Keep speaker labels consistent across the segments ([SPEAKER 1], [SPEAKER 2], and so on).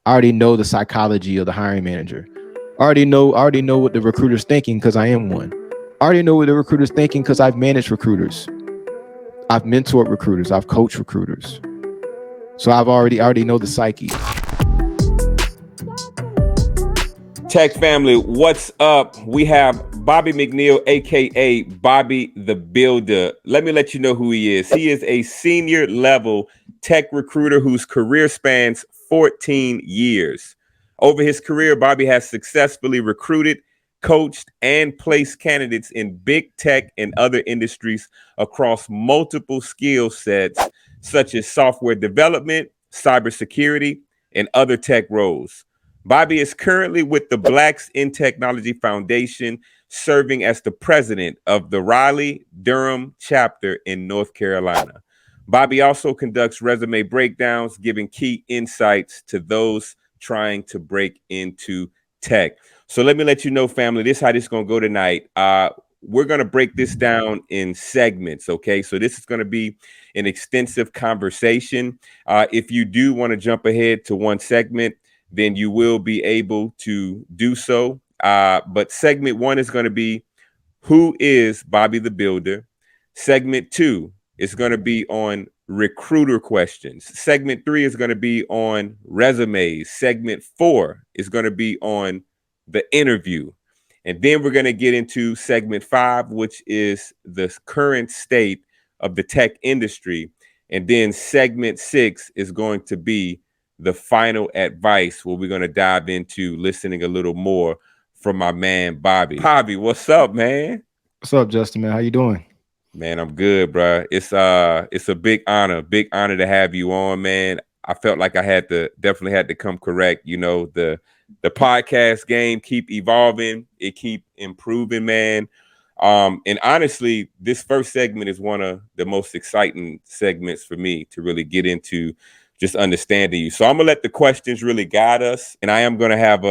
[SPEAKER 1] I already know the psychology of the hiring manager. I already know what the recruiter's thinking because I am one. I already know what the recruiter's thinking because I've managed recruiters. I've mentored recruiters. I've coached recruiters. So I already know the psyche.
[SPEAKER 2] Tech family, what's up? We have Bobby McNeil, aka Bobby the Builder. Let me let you know who he is. He is a senior level tech recruiter whose career spans 14 years. Over his career, Bobby has successfully recruited, coached, and placed candidates in big tech and other industries across multiple skill sets, such as software development, cybersecurity, and other tech roles. Bobby is currently with the Blacks in Technology Foundation, serving as the president of the Raleigh-Durham chapter in North Carolina. Bobby also conducts resume breakdowns, giving key insights to those trying to break into tech. So let me let you know, family, this is how this is going to go tonight. We're going to break this down in segments, okay? So this is going to be an extensive conversation. If you do want to jump ahead to one segment, then you will be able to do so. But segment one is going to be, who is Bobby the Builder? Segment two is going to be on recruiter questions. Segment three is going to be on resumes. Segment four is going to be on the interview. And then we're going to get into segment five, which is the current state of the tech industry. And then segment six is going to be the final advice, where we're going to dive into listening a little more from my man, Bobby. Bobby, what's up, man?
[SPEAKER 1] What's up, Justin, man? How you doing?
[SPEAKER 2] Man, I'm good, bro. It's a big honor to have you on, man. I felt like I definitely had to come correct. You know, the podcast game keep evolving, it keep improving, man. And honestly, this first segment is one of the most exciting segments for me to really get into just understanding you. So I'm gonna let the questions really guide us, and I am gonna have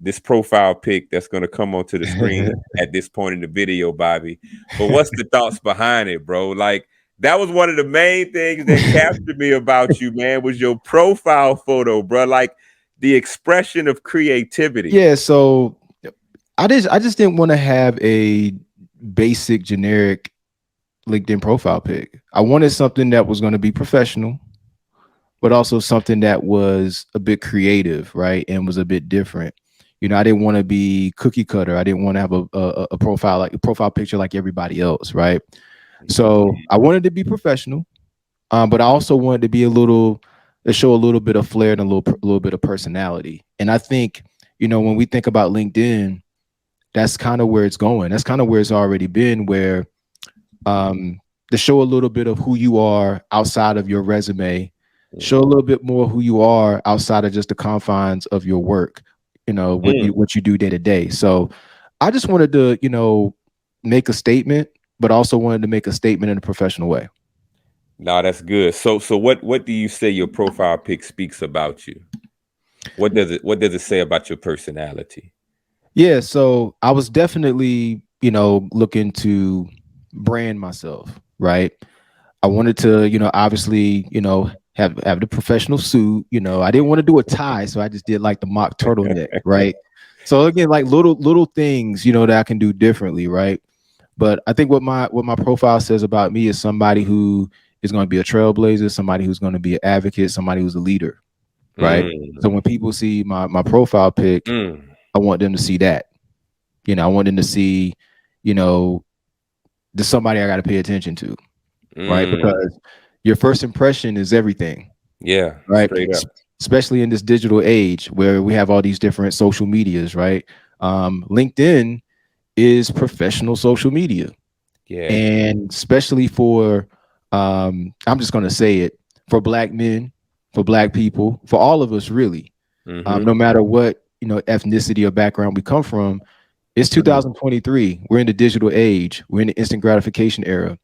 [SPEAKER 2] this profile pic that's gonna come onto the screen at this point in the video, Bobby. But what's the thoughts behind it, bro? Like, that was one of the main things that captured me about you, man, was your profile photo, bro. Like, the expression of creativity.
[SPEAKER 1] Yeah, so I just didn't want to have a basic generic LinkedIn profile pic. I wanted something that was going to be professional, but also something that was a bit creative, right? And was a bit different. You know, I didn't want to be cookie cutter. I didn't want to have a profile picture like everybody else, right? So I wanted to be professional, but I also wanted to be to show a little bit of flair and a little bit of personality. And I think, you know, when we think about LinkedIn, that's kind of where it's going. That's kind of where it's already been, where to show a little bit of who you are outside of your resume, show a little bit more who you are outside of just the confines of your work, you know, what you do day to day. So I just wanted to, you know, make a statement, but also wanted to make a statement in a professional way.
[SPEAKER 2] No, that's good. So what do you say your profile pic speaks about you? What does it say about your personality?
[SPEAKER 1] Yeah, so I was definitely, you know, looking to brand myself, right? I wanted to, you know, obviously, you know, have the professional suit. You know, I didn't want to do a tie, so I just did like the mock turtleneck, right? So again, like little things, you know, that I can do differently, right? But I think what my profile says about me is somebody who is going to be a trailblazer, somebody who's going to be an advocate, somebody who's a leader, right? So when people see my profile pic, I want them to see that. You know, I want them to see, you know, there's somebody I got to pay attention to, right? Because your first impression is everything.
[SPEAKER 2] Yeah,
[SPEAKER 1] right.
[SPEAKER 2] Straight up.
[SPEAKER 1] Especially in this digital age where we have all these different social medias, right? LinkedIn is professional social media.
[SPEAKER 2] Yeah.
[SPEAKER 1] And especially for, I'm just going to say it, for Black men, for Black people, for all of us, really, no matter what, you know, ethnicity or background we come from. It's 2023. We're in the digital age. We're in the instant gratification era.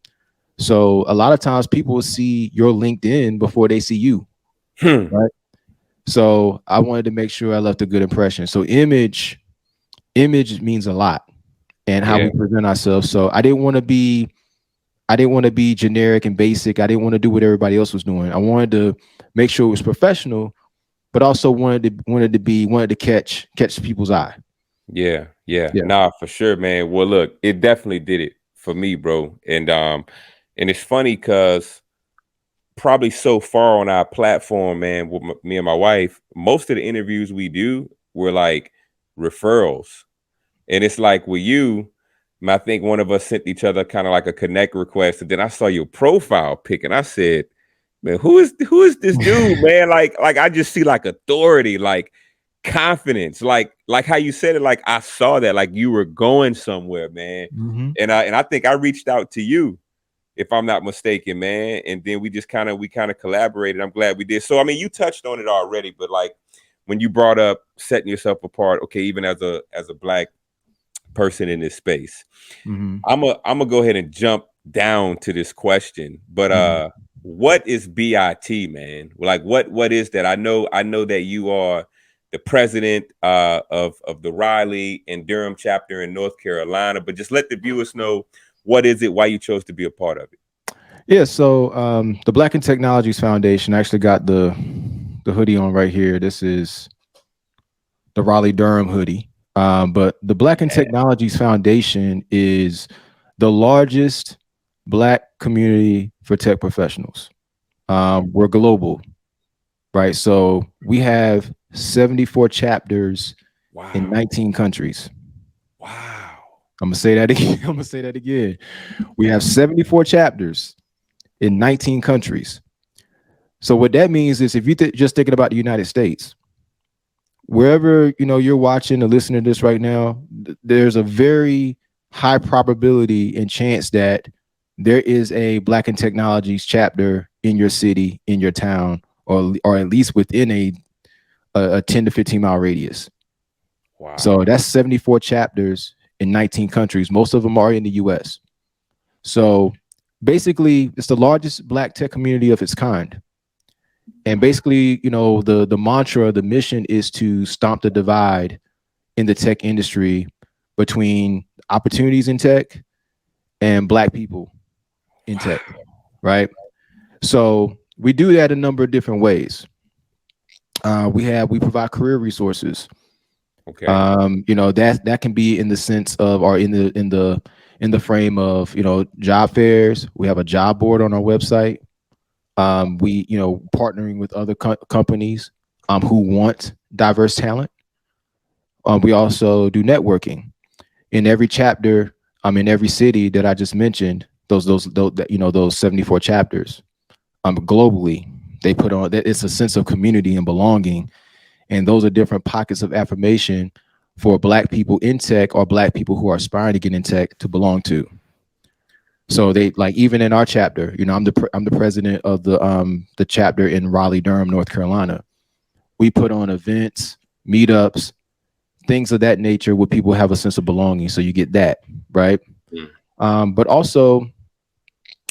[SPEAKER 1] So a lot of times people will see your LinkedIn before they see you, right? So I wanted to make sure I left a good impression. So image means a lot, and how we present ourselves. So I didn't want to be generic and basic. I didn't want to do what everybody else was doing. I wanted to make sure it was professional, but also wanted to catch people's eye.
[SPEAKER 2] Yeah, yeah.
[SPEAKER 1] Yeah.
[SPEAKER 2] Nah, for sure, man. Well, look, it definitely did it for me, bro. And it's funny because probably so far on our platform, man, with me and my wife, most of the interviews we do were like referrals. And it's like with you, I think one of us sent each other kind of like a connect request, and then I saw your profile pic, and I said, "Man, who is this dude, man? Like I just see like authority, like confidence, like how you said it. Like I saw that, like you were going somewhere, man.
[SPEAKER 1] Hmm.
[SPEAKER 2] And I think I reached out to you, if I'm not mistaken, man. And then we kind of collaborated. I'm glad we did. So I mean, you touched on it already, but like when you brought up setting yourself apart, okay, even as a black person in this space.
[SPEAKER 1] Hmm.
[SPEAKER 2] I'm gonna go ahead and jump down to this question. But
[SPEAKER 1] Hmm.
[SPEAKER 2] what is BIT, man? Like what is that? I know that you are the president of the Raleigh and Durham chapter in North Carolina, but just let the viewers know what is it, why you chose to be a part of it.
[SPEAKER 1] Yeah. So the Black and Technologies Foundation, I actually got the hoodie on right here. This is the Raleigh Durham hoodie. But the Black and Technologies Foundation is the largest Black community for tech professionals. We're global, right? So we have 74 chapters in
[SPEAKER 2] Wow.
[SPEAKER 1] 19 countries.
[SPEAKER 2] Wow.
[SPEAKER 1] I'm gonna say that again. I'm gonna say that again. We have 74 chapters in 19 countries. So what that means is if you just thinking about the United States, wherever you're watching or listening to this right now, there's a very high probability and chance that there is a Black and Technologies chapter in your city, in your town, or at least within a 10 to 15 mile radius. So
[SPEAKER 2] Wow.
[SPEAKER 1] that's 74 chapters in 19 countries. Most of them are in the US. So basically, it's the largest Black tech community of its kind. And basically, the mantra, the mission is to stomp the divide in the tech industry between opportunities in tech and Black people in tech,
[SPEAKER 2] Wow.
[SPEAKER 1] right? So we do that a number of different ways. We provide career resources.
[SPEAKER 2] Okay.
[SPEAKER 1] That can be in the sense of, or in the frame of, job fairs. We have a job board on our website. We partnering with other companies who want diverse talent. We also do networking in every chapter. In every city that I just mentioned, those 74 chapters. Globally, they put on that it's a sense of community and belonging, and those are different pockets of affirmation for Black people in tech or Black people who are aspiring to get in tech to belong to. So they, like, even in our chapter, I'm the president of the chapter in Raleigh, Durham, North Carolina. We put on events, meetups, things of that nature where people have a sense of belonging. So you get that, right?
[SPEAKER 2] Mm,
[SPEAKER 1] But also,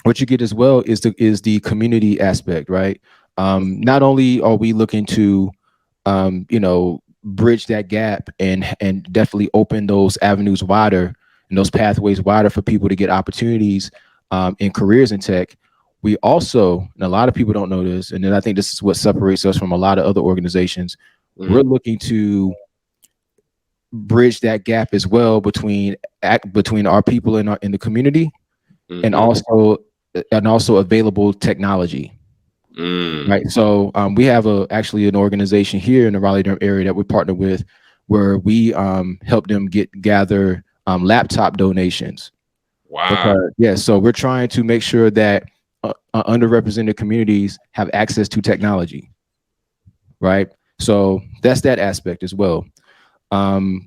[SPEAKER 1] what you get as well is the community aspect, right? Not only are we looking to, bridge that gap and definitely open those avenues wider and those pathways wider for people to get opportunities in careers in tech. We also, and a lot of people don't know this, and then I think this is what separates us from a lot of other organizations. We're
[SPEAKER 2] mm,
[SPEAKER 1] looking to bridge that gap as well between our people in the community, and
[SPEAKER 2] mm-hmm,
[SPEAKER 1] also available technology,
[SPEAKER 2] mm.
[SPEAKER 1] right? So we have actually an organization here in the Raleigh Durham area that we partner with, where we help them gather laptop donations.
[SPEAKER 2] Wow.
[SPEAKER 1] Because, yeah, so we're trying to make sure that underrepresented communities have access to technology, right? So that's that aspect as well.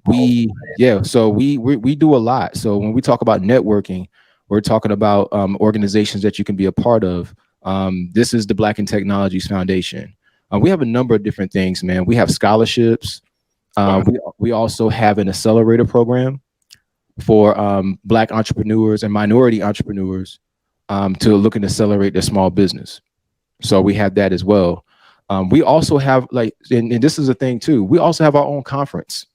[SPEAKER 1] We Yeah, so we do a lot. So when we talk about networking, we're talking about organizations that you can be a part of. This is the Black and Technologies Foundation. We have a number of different things, man. We have scholarships.
[SPEAKER 2] Wow.
[SPEAKER 1] We also have an accelerator program for Black entrepreneurs and minority entrepreneurs to look and accelerate their small business. So we have that as well. We also have, like, and this is a thing too. We also have our own conference.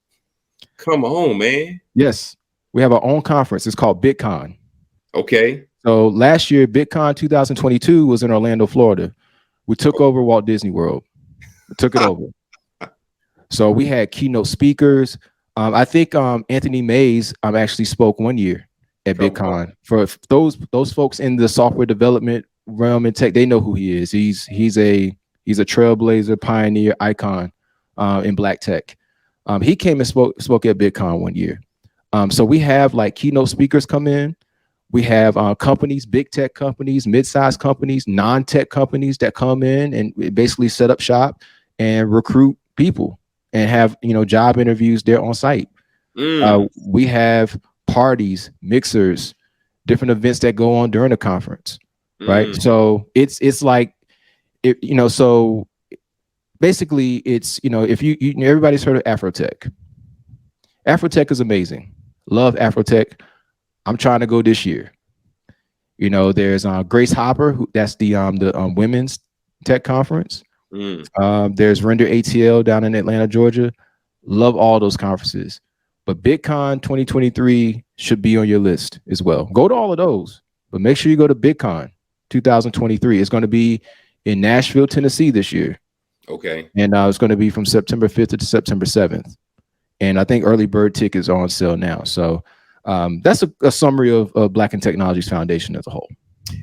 [SPEAKER 2] Come on, man.
[SPEAKER 1] Yes, we have our own conference. It's called BitCon.
[SPEAKER 2] Okay.
[SPEAKER 1] So last year, BitCon 2022 was in Orlando, Florida. We took over Walt Disney World. We took it over. So we had keynote speakers. I think Anthony Mays actually spoke one year at
[SPEAKER 2] Come on.
[SPEAKER 1] BitCon. For those folks in the software development realm and tech, they know who he is. He's a trailblazer, pioneer, icon in black tech. He came and spoke at BitCon one year. So we have like keynote speakers come in. We have companies, big tech companies, mid-sized companies, non-tech companies that come in and basically set up shop and recruit people and have job interviews there on site.
[SPEAKER 2] Mm,
[SPEAKER 1] We have parties, mixers, different events that go on during the conference, right?
[SPEAKER 2] mm,
[SPEAKER 1] So it's like so basically it's if everybody's heard of Afrotech. Afrotech is amazing. Love Afrotech. I'm trying to go this year. There's Grace Hopper, that's the women's tech conference.
[SPEAKER 2] mm.
[SPEAKER 1] There's Render ATL down in Atlanta, Georgia. Love all those conferences. But BitCon 2023 should be on your list as well. Go to all of those, but make sure you go to BitCon 2023. It's going to be in Nashville, Tennessee this year.
[SPEAKER 2] Okay.
[SPEAKER 1] And it's going to be from September 5th to September 7th. And I think early bird tickets are on sale now. So that's a summary of Black and Technologies Foundation as a whole.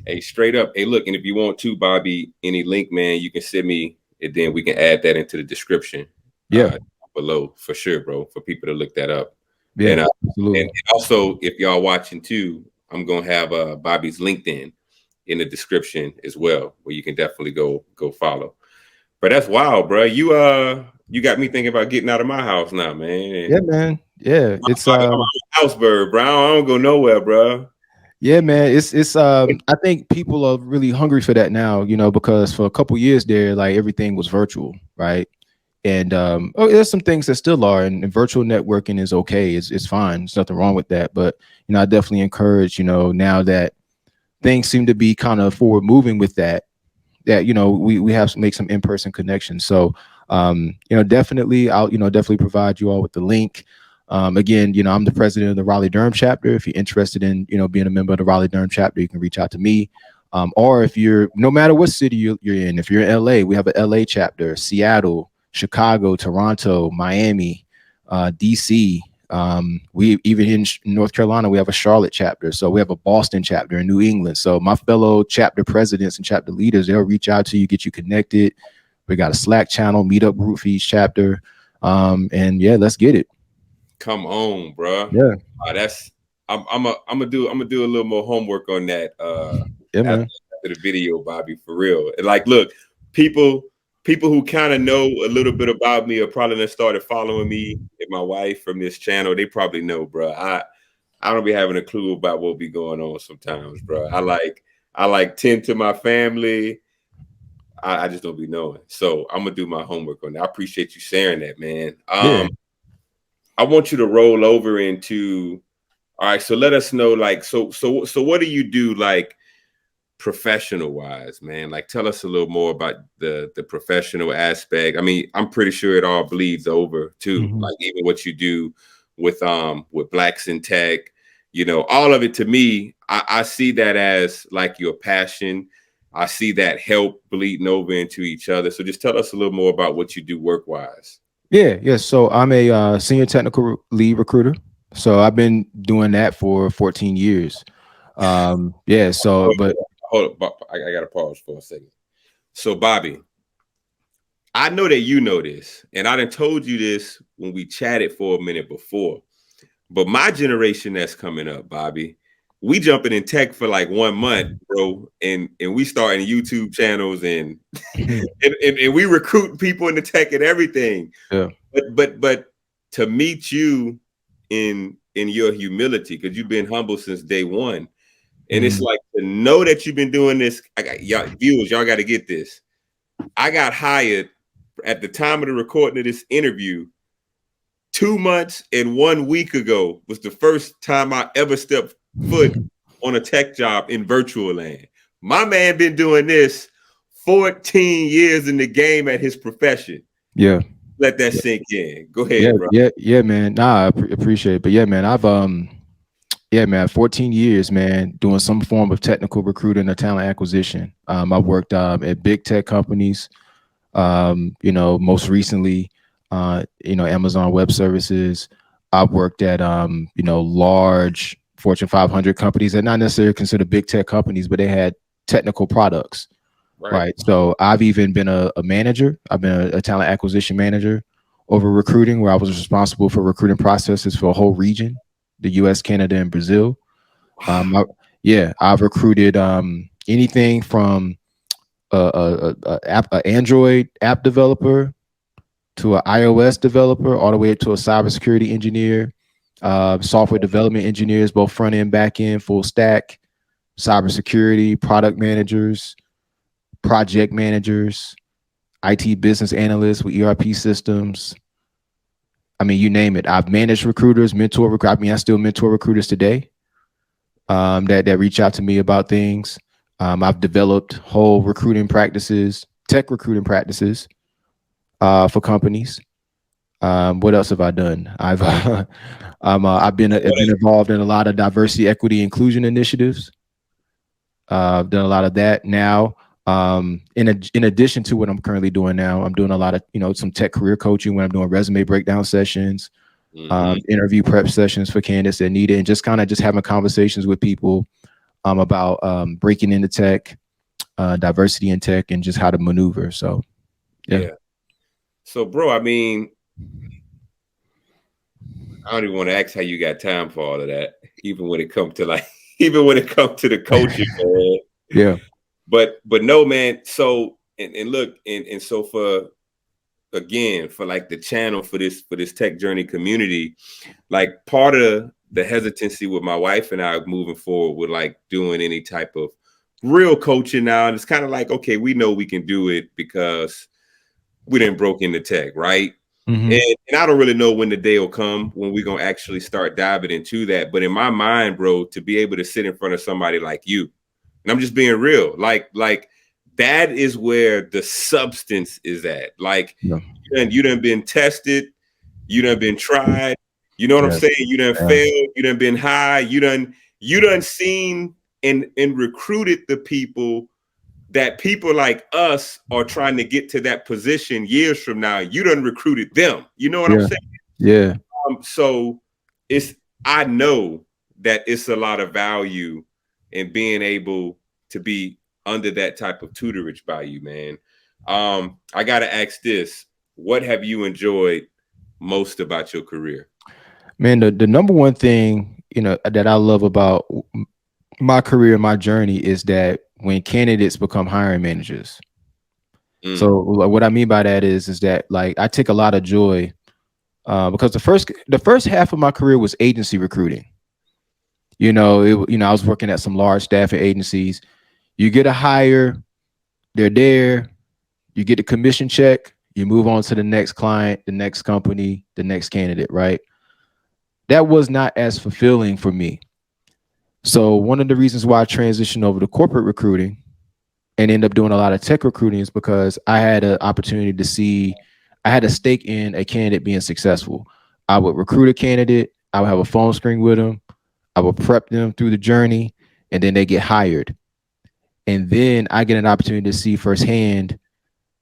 [SPEAKER 2] Hey, straight up. Hey, look, and if you want to, Bobby, any link, man, you can send me, and then we can add that into the description
[SPEAKER 1] Yeah.
[SPEAKER 2] below for sure, bro, for people to look that up.
[SPEAKER 1] Yeah,
[SPEAKER 2] And
[SPEAKER 1] absolutely.
[SPEAKER 2] also, if y'all watching too, I'm gonna have Bobby's LinkedIn in the description as well, where you can definitely go follow. But that's wild, bro. You got me thinking about getting out of my house now, man.
[SPEAKER 1] Yeah,
[SPEAKER 2] And
[SPEAKER 1] man. Yeah, it's
[SPEAKER 2] I'm a house bird, bro. I don't go nowhere, bro.
[SPEAKER 1] yeah, man. It's I think people are really hungry for that now, because for a couple years there, like everything was virtual, right? And there's some things that still are, and virtual networking is okay. It's fine. There's nothing wrong with that. But I definitely encourage, now that things seem to be kind of forward moving with that, we have to make some in-person connections. So definitely I'll definitely provide you all with the link. Again, I'm the president of the Raleigh Durham chapter. If you're interested in being a member of the Raleigh Durham chapter, you can reach out to me. Or if you're, no matter what city you're in, if you're in LA, we have a LA chapter, Seattle, Chicago, Toronto, Miami, DC. We even in North Carolina, we have a Charlotte chapter. So we have a Boston chapter in New England. So my fellow chapter presidents and chapter leaders, they'll reach out to you, get you connected. We got a Slack channel, meetup group for each chapter. And yeah, let's get it.
[SPEAKER 2] Come on, bro.
[SPEAKER 1] Yeah.
[SPEAKER 2] That's I'm gonna do a little more homework on that
[SPEAKER 1] Yeah,
[SPEAKER 2] after,
[SPEAKER 1] man.
[SPEAKER 2] after the video, Bobby, for real. And like, look, people who kind of know a little bit about me are probably gonna started following me and my wife from this channel. They probably know, bro. I don't be having a clue about what be going on sometimes, bro. I like tend to my family. I just don't be knowing. So I'm gonna do my homework on that. I appreciate you sharing that, man.
[SPEAKER 1] Yeah.
[SPEAKER 2] I want you to roll over into all right. So let us know, like, so what do you do, like, professional wise, man? Like, tell us a little more about the professional aspect. I mean, I'm pretty sure it all bleeds over too.
[SPEAKER 1] Mhm.
[SPEAKER 2] Like, even what you do with Blacks in Tech, all of it. To me, I see that as like your passion. I see that help bleeding over into each other. So just tell us a little more about what you do work wise.
[SPEAKER 1] Yeah. So I'm a senior technical lead recruiter. So I've been doing that for 14 years. Yeah. So, but
[SPEAKER 2] Hold up, I got to pause for a second. So, Bobby, I know that you know this, and I done told you this when we chatted for a minute before. But my generation that's coming up, Bobby, we jumping in tech for like 1 month, bro, and we starting YouTube channels and and we recruiting people in the tech and everything.
[SPEAKER 1] yeah.
[SPEAKER 2] But to meet you in your humility, because you've been humble since day one, and it's
[SPEAKER 1] Mhm.
[SPEAKER 2] like to know that you've been doing this. I got y'all viewers, y'all got to get this. I got hired at the time of the recording of this interview 2 months and 1 week ago was the first time I ever stepped foot on a tech job in virtual land. My man been doing this 14 years in the game at his profession.
[SPEAKER 1] Yeah.
[SPEAKER 2] Let that sink in. Go
[SPEAKER 1] Yeah.
[SPEAKER 2] ahead, bro.
[SPEAKER 1] Yeah, man. Nah, appreciate it. But yeah, man, yeah, man, 14 years, man, doing some form of technical recruiting or talent acquisition. I worked at big tech companies. Most recently, Amazon Web Services. I've worked at large Fortune 500 companies that not necessarily considered big tech companies, but they had technical products,
[SPEAKER 2] Right.
[SPEAKER 1] right? So I've even been a manager. I've been a talent acquisition manager over recruiting, where I was responsible for recruiting processes for a whole region, the U.S., Canada, and Brazil.
[SPEAKER 2] Wow.
[SPEAKER 1] Um, I, yeah, I've recruited anything from a Android app developer to an iOS developer, all the way to a cybersecurity engineer, software development engineers, both front end, back end, full stack, cybersecurity, product managers, project managers, IT business analysts with ERP systems. I mean, you name it. I've managed recruiters, I mean, I still mentor recruiters today, that reach out to me about things. I've developed whole recruiting practices, tech recruiting practices, for companies. What else have I done? I've been involved in a lot of diversity, equity, inclusion initiatives. I've done a lot of that now. In addition to what I'm currently doing now, I'm doing a lot of some tech career coaching when I'm doing resume breakdown sessions,
[SPEAKER 2] Mm-hmm.
[SPEAKER 1] interview prep sessions for candidates that need it, and just kind of just having conversations with people about breaking into tech, diversity in tech, and just how to maneuver. So yeah.
[SPEAKER 2] Yeah. So, bro, I mean, I don't even want to ask how you got time for all of that, even when it comes to like, even when it comes to the coaching, man.
[SPEAKER 1] Yeah.
[SPEAKER 2] But no, man. So and look, and so for again for like the channel for this tech journey community, like part of the hesitancy with my wife and I moving forward with like doing any type of real coaching now, and it's kind of like, okay, we know we can do it because we didn't broke into tech, right?
[SPEAKER 1] Mm-hmm.
[SPEAKER 2] And I don't really know when the day will come when we're gonna actually start diving into that. But in my mind, bro, to be able to sit in front of somebody like you, and I'm just being real, like that is where the substance is at. Like
[SPEAKER 1] Yeah.
[SPEAKER 2] you done been tested, you done been tried. You know what I'm
[SPEAKER 1] Yes.
[SPEAKER 2] saying? You done
[SPEAKER 1] Yeah.
[SPEAKER 2] failed. You done been high. You done seen and recruited the people that people like us are trying to get to that position years from now. You done recruited them. You know what I'm
[SPEAKER 1] Yeah.
[SPEAKER 2] saying?
[SPEAKER 1] Yeah.
[SPEAKER 2] So it's I know that it's a lot of value in being able to be under that type of tutorage by you, man. I gotta ask this: what have you enjoyed most about your career?
[SPEAKER 1] Man, the number one thing, that I love about my career, my journey, is that when candidates become hiring managers.
[SPEAKER 2] Mm,
[SPEAKER 1] So what I mean by that is that, like, I take a lot of joy, because the first half of my career was agency recruiting. I was working at some large staffing agencies. You get a hire, they're there, you get the commission check, you move on to the next client, the next company, the next candidate, right? That was not as fulfilling for me. So one of the reasons why I transitioned over to corporate recruiting and end up doing a lot of tech recruiting is because I had an opportunity to see, I had a stake in a candidate being successful. I would recruit a candidate, I would have a phone screen with them, I would prep them through the journey, and then they get hired. And then I get an opportunity to see firsthand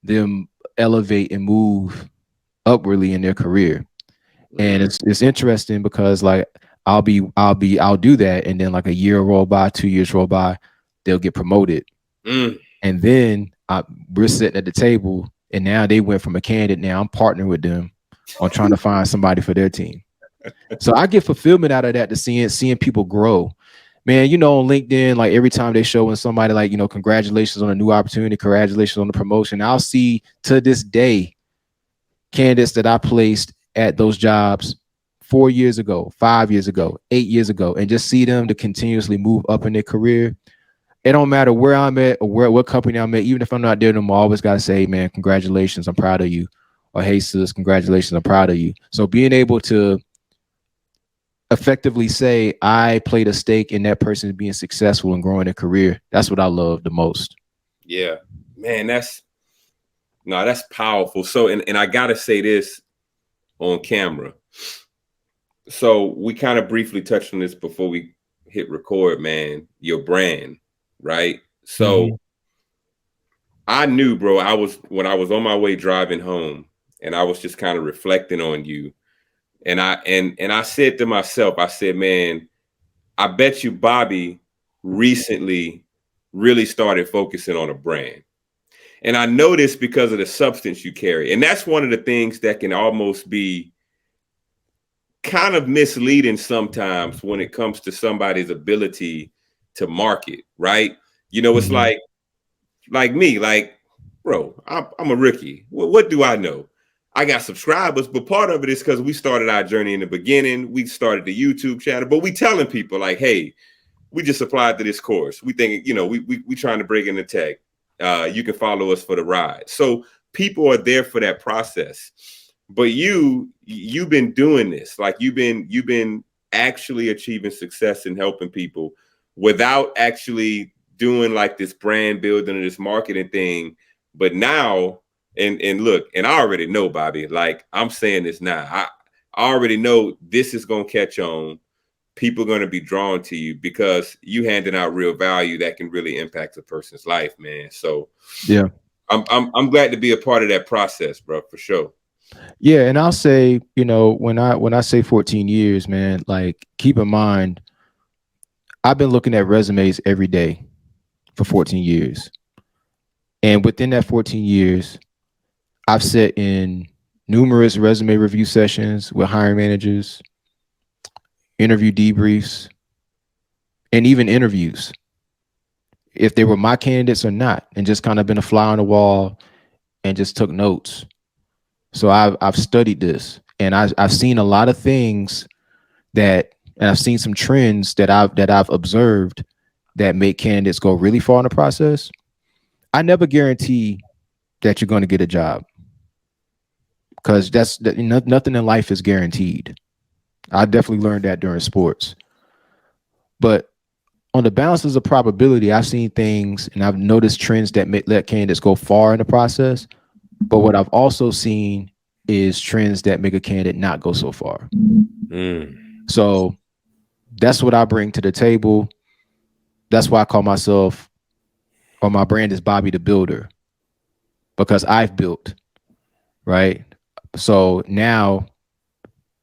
[SPEAKER 1] them elevate and move upwardly in their career. And
[SPEAKER 2] mm,
[SPEAKER 1] it's interesting because, like, I'll do that, and then like a year roll by, 2 years roll by, they'll get promoted,
[SPEAKER 2] mm.
[SPEAKER 1] and then we're sitting at the table, and now they went from a candidate. Now I'm partnering with them on trying to find somebody for their team. So I get fulfillment out of that, to seeing people grow. Man, on LinkedIn, like every time they show in somebody, like, congratulations on a new opportunity, congratulations on the promotion. I'll see to this day candidates that I placed at those jobs 4 years ago, 5 years ago, 8 years ago, and just see them to continuously move up in their career. It don't matter where I'm at or what company I'm at. Even if I'm not there no more, I always gotta say, man, congratulations, I'm proud of you. Or hey sis, congratulations, I'm proud of you. So being able to effectively say I played a stake in that person being successful and growing their career, that's what I love the most.
[SPEAKER 2] Yeah, man, that's no, that's powerful. So, and I gotta say this on camera. So we kind of briefly touched on this before we hit record, man. Your brand, right? So
[SPEAKER 1] Mm-hmm.
[SPEAKER 2] I knew, bro. I was when I was on my way driving home, and I was just kind of reflecting on you. And I said to myself, I said, man, I bet you Bobby recently really started focusing on a brand. And I know this because of the substance you carry. And that's one of the things that can almost be kind of misleading sometimes when it comes to somebody's ability to market, right? You know, it's
[SPEAKER 1] Mhm.
[SPEAKER 2] like me, like, bro, I'm a rookie. What do I know? I got subscribers, but part of it is because we started our journey in the beginning. We started the YouTube channel, but we telling people like, hey, we just applied to this course. We think, you know, we trying to break into tech. You can follow us for the ride. So people are there for that process. But you've been doing this. Like you've been actually achieving success and helping people without actually doing like this brand building or this marketing thing. But now, and look, and I already know, Bobby, like I'm saying this now. I already know this is gonna catch on. People are going to be drawn to you because you handing out real value that can really impact a person's life, man. So
[SPEAKER 1] Yeah.
[SPEAKER 2] I'm glad to be a part of that process, bro, for sure.
[SPEAKER 1] Yeah, and I'll say, when I say 14 years, man, like keep in mind, I've been looking at resumes every day for 14 years. And within that 14 years, I've sat in numerous resume review sessions with hiring managers, interview debriefs, and even interviews, if they were my candidates or not, and just kind of been a fly on the wall and just took notes. So I've studied this, and I've seen a lot of things that, and I've seen some trends that I've observed that make candidates go really far in the process. I never guarantee that you're going to get a job, because nothing in life is guaranteed. I definitely learned that during sports. But on the balances of probability, I've seen things and I've noticed trends that let candidates go far in the process. But what I've also seen is trends that make a candidate not go so far.
[SPEAKER 2] Mm.
[SPEAKER 1] So that's what I bring to the table. That's why I call myself, or my brand is Bobby the Builder, because I've built, right? So now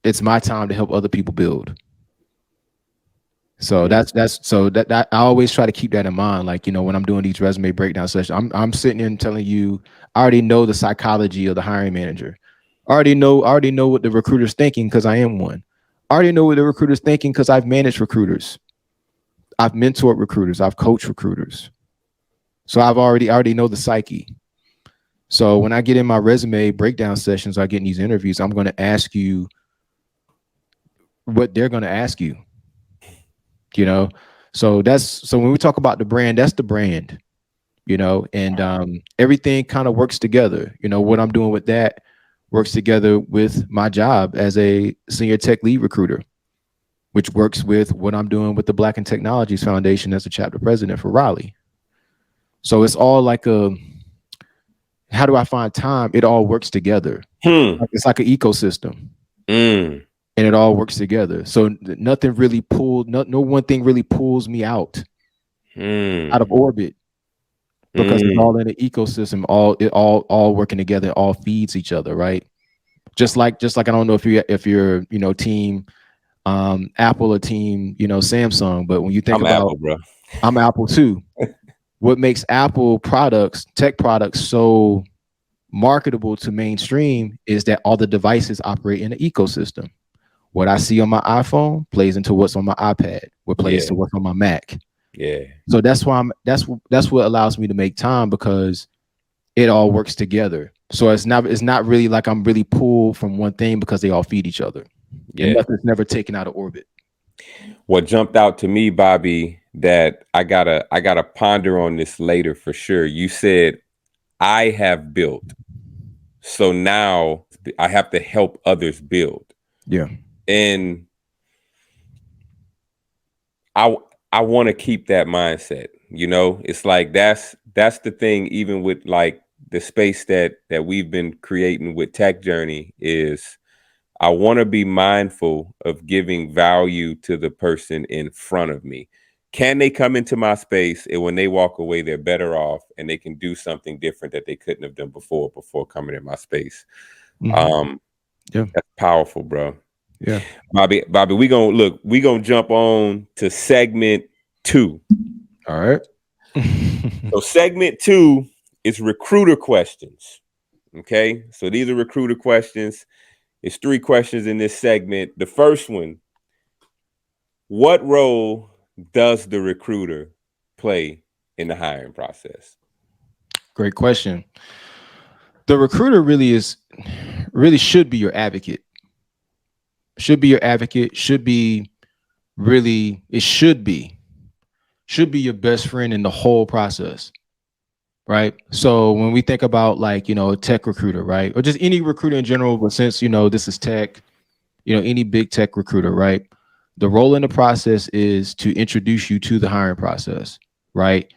[SPEAKER 1] it's my time to help other people build. So
[SPEAKER 2] Mm.
[SPEAKER 1] that I always try to keep that in mind. Like, when I'm doing these resume breakdown sessions, I'm sitting in telling you, I already know the psychology of the hiring manager. I already know what the recruiter's thinking because I am one. I already know what the recruiter's thinking because I've managed recruiters. I've mentored recruiters. I've coached recruiters. So I already know the psyche. So when I get in my resume breakdown sessions, I get in these interviews, I'm going to ask you what they're going to ask you, you know? So when we talk about the brand, that's the brand, and everything kind of works together. What I'm doing with that works together with my job as a senior tech lead recruiter, which works with what I'm doing with the Black and Technologies Foundation as a chapter president for Raleigh. So it's all like how do I find time? It all works together.
[SPEAKER 2] Hmm.
[SPEAKER 1] It's like an ecosystem,
[SPEAKER 2] Mm.
[SPEAKER 1] and it all works together. So nothing really no one thing really pulls me out of
[SPEAKER 2] Mm.
[SPEAKER 1] orbit, because it's
[SPEAKER 2] Mm.
[SPEAKER 1] all in the ecosystem, all working together, it all feeds each other, right? Just like I don't know if you're team Apple or team Samsung, but when you think
[SPEAKER 2] I'm
[SPEAKER 1] about,
[SPEAKER 2] Apple, bro.
[SPEAKER 1] I'm Apple too. What makes Apple products, tech products, so marketable to mainstream is that all the devices operate in the ecosystem. What I see on my iPhone plays into what's on my iPad, what plays
[SPEAKER 2] Yeah.
[SPEAKER 1] to what's on my Mac.
[SPEAKER 2] Yeah.
[SPEAKER 1] So that's why that's what allows me to make time, because it all works together. So it's not really like I'm really pulled from one thing, because they all feed each other, and
[SPEAKER 2] Yeah.
[SPEAKER 1] nothing's never taken out of orbit.
[SPEAKER 2] What jumped out to me, Bobby, that I gotta ponder on this later for sure. You said I have built. So now I have to help others build.
[SPEAKER 1] Yeah.
[SPEAKER 2] And I I want to keep that mindset. It's like that's the thing. Even with like the space that we've been creating with Tech Journey, is I want to be mindful of giving value to the person in front of me. Can they come into my space, and when they walk away, they're better off and they can do something different that they couldn't have done before coming in my space?
[SPEAKER 1] Mhm.
[SPEAKER 2] Um,
[SPEAKER 1] Yeah.
[SPEAKER 2] that's powerful, bro.
[SPEAKER 1] Yeah.
[SPEAKER 2] Bobby, we gonna jump on to segment two.
[SPEAKER 1] All right.
[SPEAKER 2] So segment two is recruiter questions. Okay, so these are recruiter questions. It's three questions in this segment. The first one: what role does the recruiter play in the hiring process?
[SPEAKER 1] Great question. The recruiter really should be your advocate. Should be your advocate. Should be really. It should be your best friend in the whole process. Right. So when we think about like, a tech recruiter, right? Or just any recruiter in general, but since, this is tech, any big tech recruiter, right? The role in the process is to introduce you to the hiring process, right?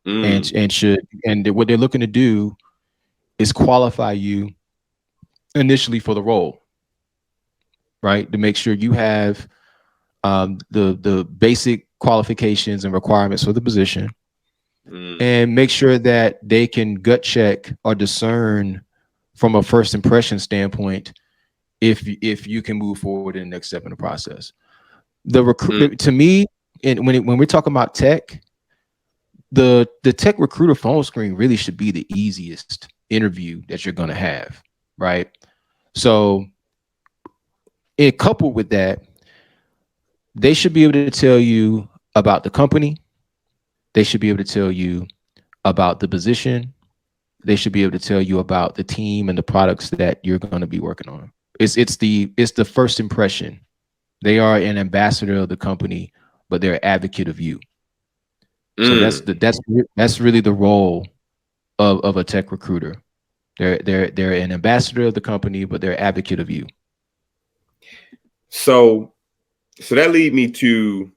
[SPEAKER 1] And
[SPEAKER 2] Mm,
[SPEAKER 1] what they're looking to do is qualify you initially for the role, right? To make sure you have the basic qualifications and requirements for the position,
[SPEAKER 2] mm,
[SPEAKER 1] and make sure that they can gut check or discern from a first impression standpoint if you can move forward in the next step in the process.
[SPEAKER 2] mm,
[SPEAKER 1] To me, and when we're talking about tech, the tech recruiter phone screen really should be the easiest interview that you're going to have, right? So, it coupled with that, they should be able to tell you about the company. They should be able to tell you about the position. They should be able to tell you about the team and the products that you're going to be working on. It's the first impression. They are an ambassador of the company, but they're an advocate of you. So
[SPEAKER 2] mm.
[SPEAKER 1] that's really the role of a tech recruiter. They're an ambassador of the company, but they're an advocate of you.
[SPEAKER 2] So, so that lead me to.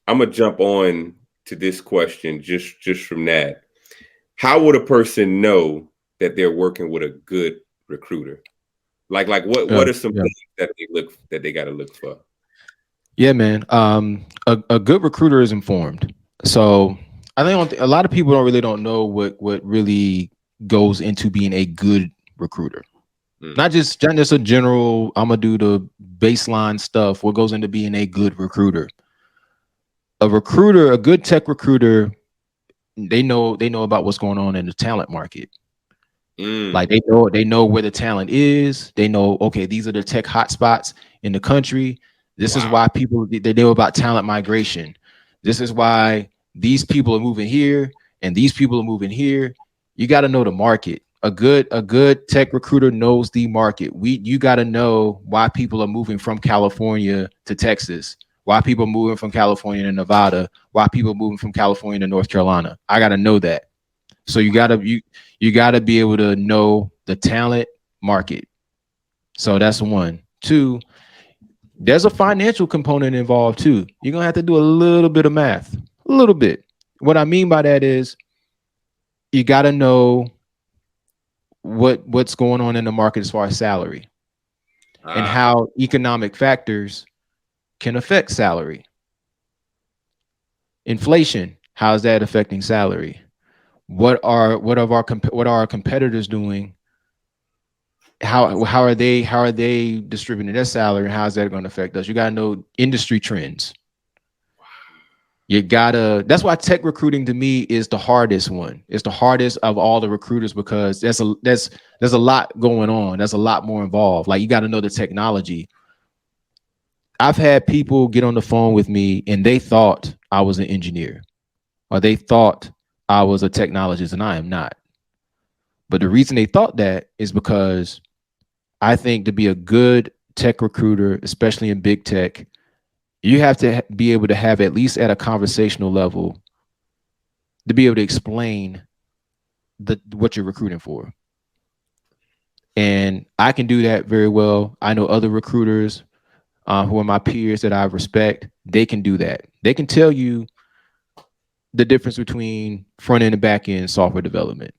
[SPEAKER 2] I'm gonna jump on to this question just from that. How would a person know that they're working with a good recruiter? Like what are some
[SPEAKER 1] Yeah.
[SPEAKER 2] things that they got to look for?
[SPEAKER 1] Yeah, man. A good recruiter is informed. So I think a lot of people don't know what really goes into being a good recruiter.
[SPEAKER 2] Mm,
[SPEAKER 1] Not just a general. I'm gonna do the baseline stuff. What goes into being a good recruiter? A good tech recruiter, they know about what's going on in the talent market. Like
[SPEAKER 2] mm,
[SPEAKER 1] they know where the talent is. They know, okay, these are the tech hotspots in the country. This is
[SPEAKER 2] wow.
[SPEAKER 1] why people they know about talent migration. This is why these people are moving here and these people are moving here. You got to know the market. A good tech recruiter knows the market. You got to know why people are moving from California to Texas, why people are moving from California to Nevada, why people are moving from California to North Carolina. I got to know that. So you gotta be able to know the talent market. So that's one. Two, there's a financial component involved too. You're gonna have to do a little bit of math. A little bit. What I mean by that is you gotta know what's going on in the market as far as salary and
[SPEAKER 2] Ah,
[SPEAKER 1] how economic factors can affect salary. Inflation, how is that affecting salary? What are our competitors doing? How are they distributing their salary, and how is that going to affect us? You got to know industry trends. You gotta That's why tech recruiting to me is the hardest one. It's the hardest of all the recruiters because there's a lot going on. There's a lot more involved. Like, you got to know the technology. I've had people get on the phone with me and they thought I was an engineer, or they thought I was a technologist, and I am not. But the reason they thought that is because I think to be a good tech recruiter, especially in big tech, you have to be able to have, at least at a conversational level, to be able to explain what you're recruiting for. And I can do that very well. I know other recruiters who are my peers that I respect. They can do that. They can tell you the difference between front end and back end software development.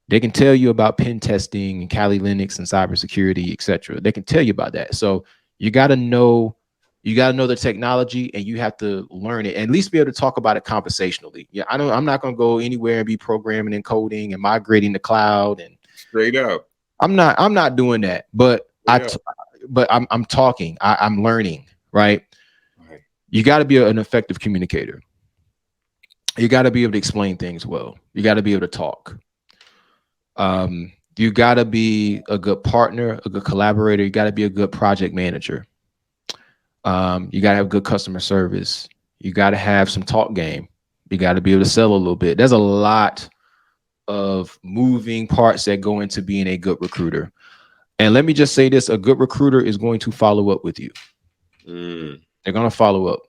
[SPEAKER 1] They can tell you about pen testing and Kali Linux and cybersecurity, et cetera. They can tell you about that. So you got to know you got to know the technology, and you have to learn it and at least be able to talk about it conversationally. Yeah, I'm not going to go anywhere and be programming and coding and migrating the cloud and
[SPEAKER 2] straight up.
[SPEAKER 1] I'm not doing that. But
[SPEAKER 2] Yeah.
[SPEAKER 1] I'm talking. I'm learning, right?
[SPEAKER 2] Right.
[SPEAKER 1] You got to be an effective communicator. You got to be able to explain things well. You got to be able to talk. You got to be a good partner, a good collaborator. You got to be a good project manager. You got to have good customer service. You got to have some talk game. You got to be able to sell a little bit. There's a lot of moving parts that go into being a good recruiter. And let me just say this, a good recruiter is going to follow up with you.
[SPEAKER 2] Mm,
[SPEAKER 1] They're going to follow up.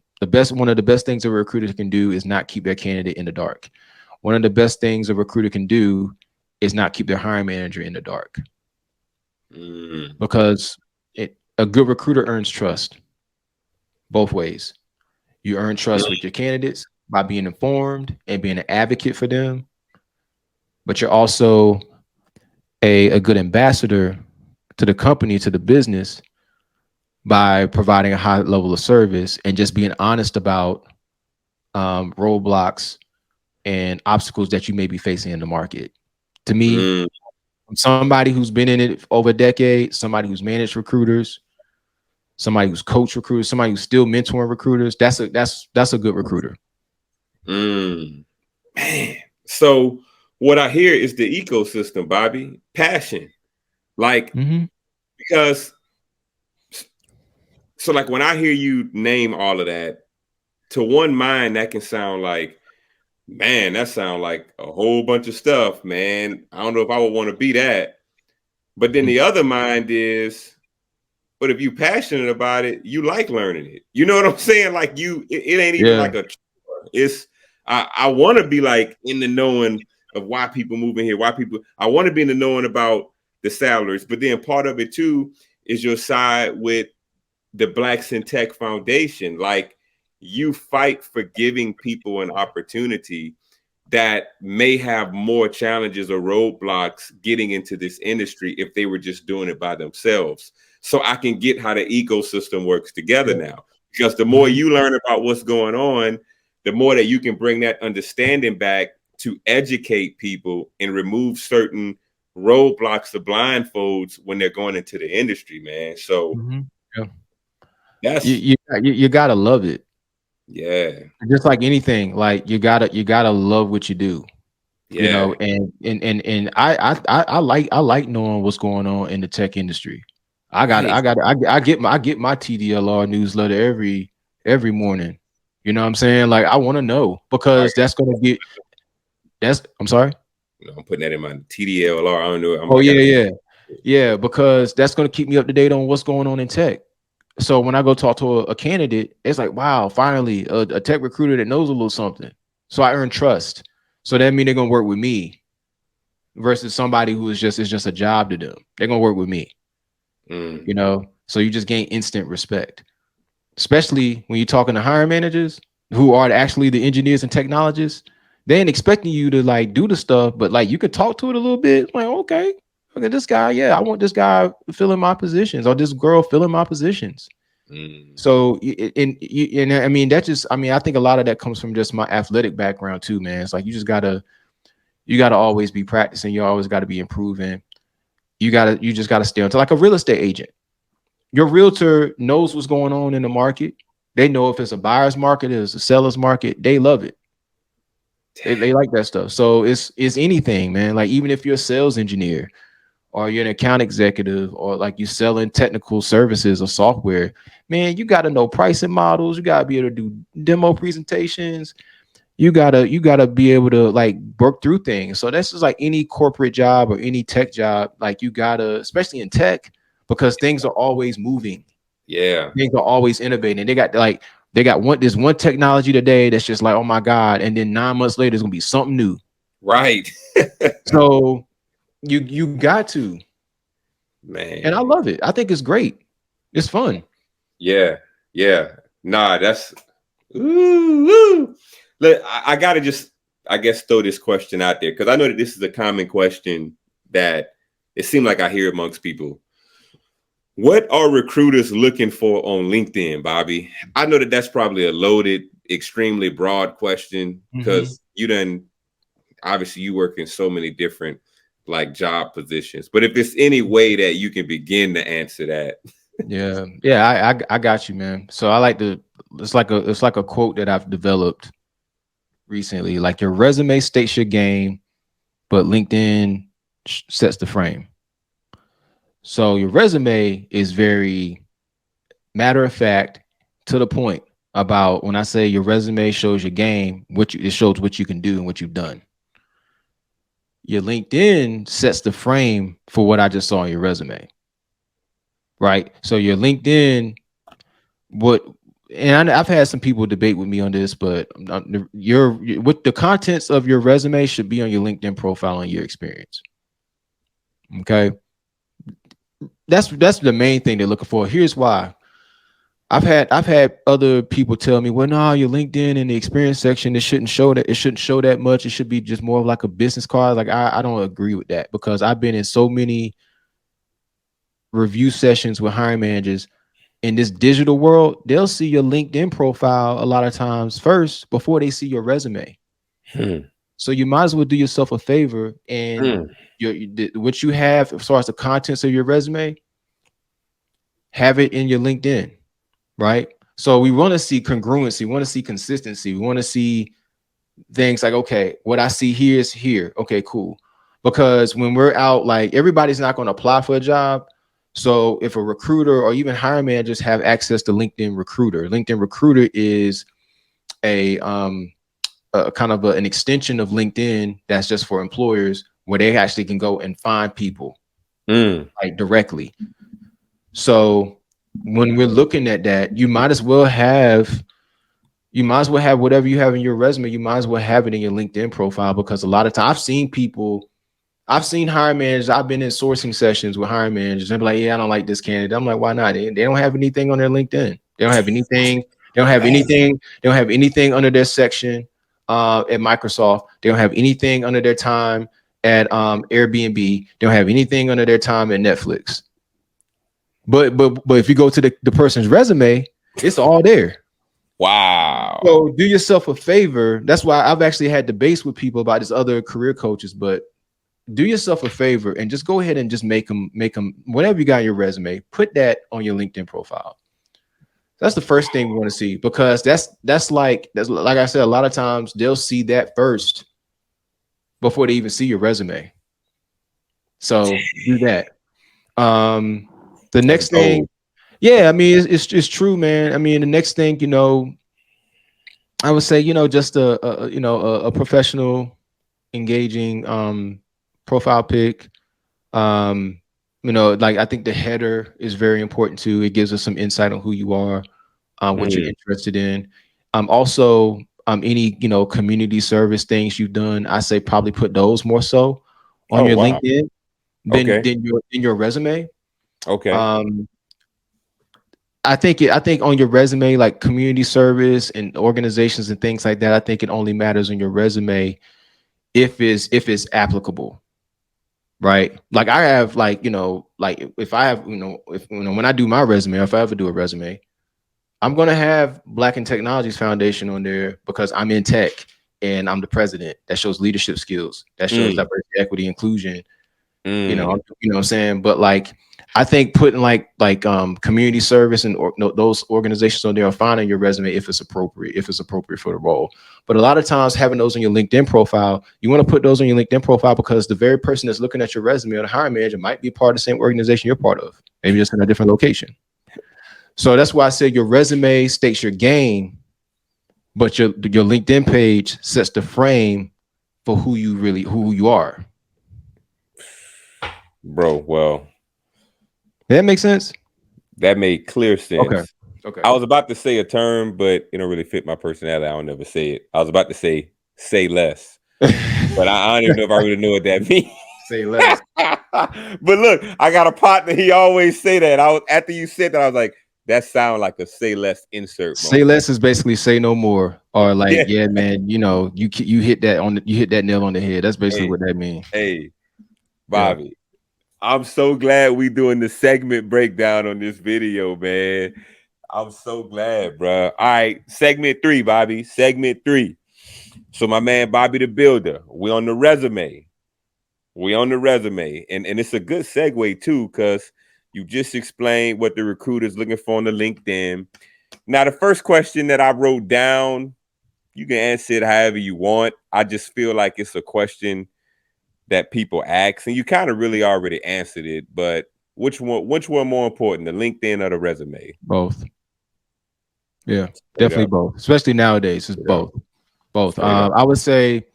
[SPEAKER 1] One of the best things a recruiter can do is not keep their candidate in the dark. One of the best things a recruiter can do is not keep their hiring manager in the dark,
[SPEAKER 2] mm,
[SPEAKER 1] because a good recruiter earns trust both ways. You earn trust with your candidates by being informed and being an advocate for them, but you're also a good ambassador to the company, to the business, by providing a high level of service and just being honest about roadblocks and obstacles that you may be facing in the market. To me,
[SPEAKER 2] mm.
[SPEAKER 1] from somebody who's been in it over a decade, somebody who's managed recruiters, somebody who's coached recruiters, somebody who's still mentoring recruiters, that's a good recruiter.
[SPEAKER 2] Mm. Man. So what I hear is the ecosystem, Bobby. Passion. Like,
[SPEAKER 1] Mm-hmm.
[SPEAKER 2] because so like when I hear you name all of that, to one mind that can sound like, man, that sounds like a whole bunch of stuff, man. I don't know if I would want to be that. But then the other mind is, but if you passionate about it, you like learning it. You know what I'm saying? Like it ain't even
[SPEAKER 1] Yeah.
[SPEAKER 2] like a chore. It's I want to be like in the knowing of why people move in here, why people. I want to be in the knowing about the salaries, but then part of it too is your side with the Blacks in Tech Foundation. Like, you fight for giving people an opportunity that may have more challenges or roadblocks getting into this industry if they were just doing it by themselves. So I can get how the ecosystem works together now. Because the more
[SPEAKER 1] Mm-hmm.
[SPEAKER 2] you learn about what's going on, the more that you can bring that understanding back to educate people and remove certain roadblocks, the blindfolds when they're going into the industry, man. So
[SPEAKER 1] Mm-hmm. Yeah. You,
[SPEAKER 2] that's
[SPEAKER 1] you you gotta love it.
[SPEAKER 2] yeah,
[SPEAKER 1] Just like anything, like you gotta love what you do.
[SPEAKER 2] yeah.
[SPEAKER 1] And I like knowing what's going on in the tech industry. I got
[SPEAKER 2] Right,
[SPEAKER 1] I got I get my TDLR newsletter every morning. You know what I'm saying? Like, I want to know,
[SPEAKER 2] right.
[SPEAKER 1] because that's I'm sorry.
[SPEAKER 2] You know, I'm putting that in my TDLR. I don't know.
[SPEAKER 1] Oh
[SPEAKER 2] I
[SPEAKER 1] yeah,
[SPEAKER 2] gotta put.
[SPEAKER 1] yeah. Yeah, because that's going to keep me up to date on what's going on in tech. So when I go talk to a candidate, it's like, wow, finally a tech recruiter that knows a little something. So I earn trust. So that means they're gonna work with me versus somebody who is just a job to them. They're gonna work with me,
[SPEAKER 2] Mm,
[SPEAKER 1] you know. So you just gain instant respect, especially when you're talking to hiring managers who are actually the engineers and technologists. They ain't expecting you to like do the stuff, but like you could talk to it a little bit. Like, okay, look at this guy. Yeah, I want this guy filling my positions, or this girl filling my positions.
[SPEAKER 2] mm,
[SPEAKER 1] So and I mean, I think a lot of that comes from just my athletic background too, man. It's like you gotta always be practicing. You always got to be improving. You just gotta stay on to, like a real estate agent. Your realtor knows what's going on in the market. They know if it's a buyer's market, it's a seller's market. They love it. They like that stuff. So it's anything, man. Like, even if you're a sales engineer, or you're an account executive, or like you selling technical services or software, man, you got to know pricing models. You got to be able to do demo presentations. You gotta be able to like work through things. So that's just like any corporate job or any tech job. Like, you gotta, especially in tech, because things are always moving.
[SPEAKER 2] yeah.
[SPEAKER 1] Things are always innovating. They got one technology today that's just like, oh my god, and then 9 months later it's gonna be something new.
[SPEAKER 2] Right.
[SPEAKER 1] So you got to, and I
[SPEAKER 2] Man.
[SPEAKER 1] love it. I think it's great. It's fun.
[SPEAKER 2] Yeah. Yeah. Nah, that's ooh, ooh. Look, I gotta just, I guess, throw this question out there because I know that this is a common question that it seems like I hear amongst people. What are recruiters looking for on LinkedIn, Bobby? I know that that's probably a loaded, extremely broad question
[SPEAKER 1] Mm-hmm.
[SPEAKER 2] because you done, obviously you work in so many different like job positions. But if it's any way that you can begin to answer that.
[SPEAKER 1] Yeah, yeah, I got you, man. So I like to. It's like a quote that I've developed recently. Like your resume states your game, but LinkedIn sets the frame. So your resume is very matter of fact, to the point about when I say your resume shows your game, it shows what you can do and what you've done. Your LinkedIn sets the frame for what I just saw on your resume, right? So your LinkedIn, what, and I've had some people debate with me on this, but your what the contents of your resume should be on your LinkedIn profile and your experience. Okay, that's the main thing they're looking for. Here's why. I've had other people tell me, well, no, your LinkedIn in the experience section, it shouldn't show that much. It should be just more of like a business card. Like I don't agree with that because I've been in so many review sessions with hiring managers in this digital world. They'll see your LinkedIn profile a lot of times first before they see your resume.
[SPEAKER 2] Hmm.
[SPEAKER 1] So you might as well do yourself a favor and
[SPEAKER 2] Hmm.
[SPEAKER 1] what you have as far as the contents of your resume, have it in your LinkedIn, right? So we want to see congruency, we want to see consistency, we want to see things like, okay, what I see here is here. Okay, cool. Because when we're out, like everybody's not going to apply for a job. So if a recruiter or even hiring managers have access to LinkedIn Recruiter is a kind of an extension of LinkedIn that's just for employers where they actually can go and find people
[SPEAKER 2] Hmm.
[SPEAKER 1] like directly. So when we're looking at that, you might as well have whatever you have in your resume. You might as well have it in your LinkedIn profile because a lot of times I've seen hiring managers. I've been in sourcing sessions with hiring managers and be like, yeah, I don't like this candidate. I'm like, why not? They don't have anything on their LinkedIn. They don't have anything. They don't have
[SPEAKER 2] Dang.
[SPEAKER 1] anything. They don't have anything under their section at Microsoft. They don't have anything under their time at Airbnb. They don't have anything under their time at Netflix. But if you go to the person's resume, it's all there.
[SPEAKER 2] Wow.
[SPEAKER 1] So do yourself a favor. That's why I've actually had debates with people about this other career coaches, but do yourself a favor and just go ahead and just make them whatever you got in your resume, put that on your LinkedIn profile. That's the first thing we want to see because that's like I said, a lot of times they'll see that first before they even see your resume. So do that. Um the
[SPEAKER 2] That's
[SPEAKER 1] next thing,
[SPEAKER 2] gold.
[SPEAKER 1] yeah, I mean it's true, man. I mean the next thing, I would say, just a professional engaging profile pic. Um, like I think the header is very important too. It gives us some insight on who you are, what you're
[SPEAKER 2] Hmm.
[SPEAKER 1] interested in. Also, any community service things you've done, I say probably put those more so on
[SPEAKER 2] Oh
[SPEAKER 1] your
[SPEAKER 2] wow.
[SPEAKER 1] LinkedIn than
[SPEAKER 2] Okay.
[SPEAKER 1] your resume.
[SPEAKER 2] Okay.
[SPEAKER 1] Um, I think on your resume, like community service and organizations and things like that, I think it only matters on your resume if it's applicable, right? Like I have like if I have if when I do my resume, if I ever do a resume, I'm gonna have Black and Technologies Foundation on there because I'm in tech and I'm the president. That shows leadership skills. That shows
[SPEAKER 2] Mm.
[SPEAKER 1] diversity, equity, inclusion.
[SPEAKER 2] Mm.
[SPEAKER 1] What I'm saying. But like, I think putting community service and no, those organizations on there are fine on your resume if it's appropriate for the role. But a lot of times having those on your LinkedIn profile, you want to put those on your LinkedIn profile because the very person that's looking at your resume or the hiring manager might be part of the same organization you're part of, maybe just in a different location. So that's why I said your resume states your game, but your LinkedIn page sets the frame for who you are.
[SPEAKER 2] Bro, well,
[SPEAKER 1] Does that make sense?
[SPEAKER 2] that made clear
[SPEAKER 1] Okay.
[SPEAKER 2] sense.
[SPEAKER 1] Okay.
[SPEAKER 2] I was about to say a term, but it don't really fit my personality. I don't never say it. I was about to say less, but I don't even know if I really know what that means.
[SPEAKER 1] Say less.
[SPEAKER 2] But look, I got a partner. He always say that. I was after you said that, I was like, that sound like a say less insert
[SPEAKER 1] Say
[SPEAKER 2] moment.
[SPEAKER 1] less is basically say no more, or like,
[SPEAKER 2] Yeah.
[SPEAKER 1] yeah, man, you hit that nail on the head. That's basically
[SPEAKER 2] Hey,
[SPEAKER 1] what that means.
[SPEAKER 2] hey,
[SPEAKER 1] Yeah.
[SPEAKER 2] Bobby. I'm so glad we doing the segment breakdown on this video, man. I'm so glad, bro. All right, segment 3, Bobby. Segment 3. So my man Bobby the Builder, we on the resume. We on the resume, and it's a good segue too, because you just explained what the recruiter's looking for on the LinkedIn. Now, the first question that I wrote down, you can answer it however you want. I just feel like it's a question that people ask, and you kind of really already answered it. But which one more important, the LinkedIn or the resume?
[SPEAKER 1] Both. Yeah,
[SPEAKER 2] Straight
[SPEAKER 1] definitely
[SPEAKER 2] up,
[SPEAKER 1] both. Especially nowadays, it's
[SPEAKER 2] straight up,
[SPEAKER 1] both. Both.
[SPEAKER 2] straight up.
[SPEAKER 1] I would say,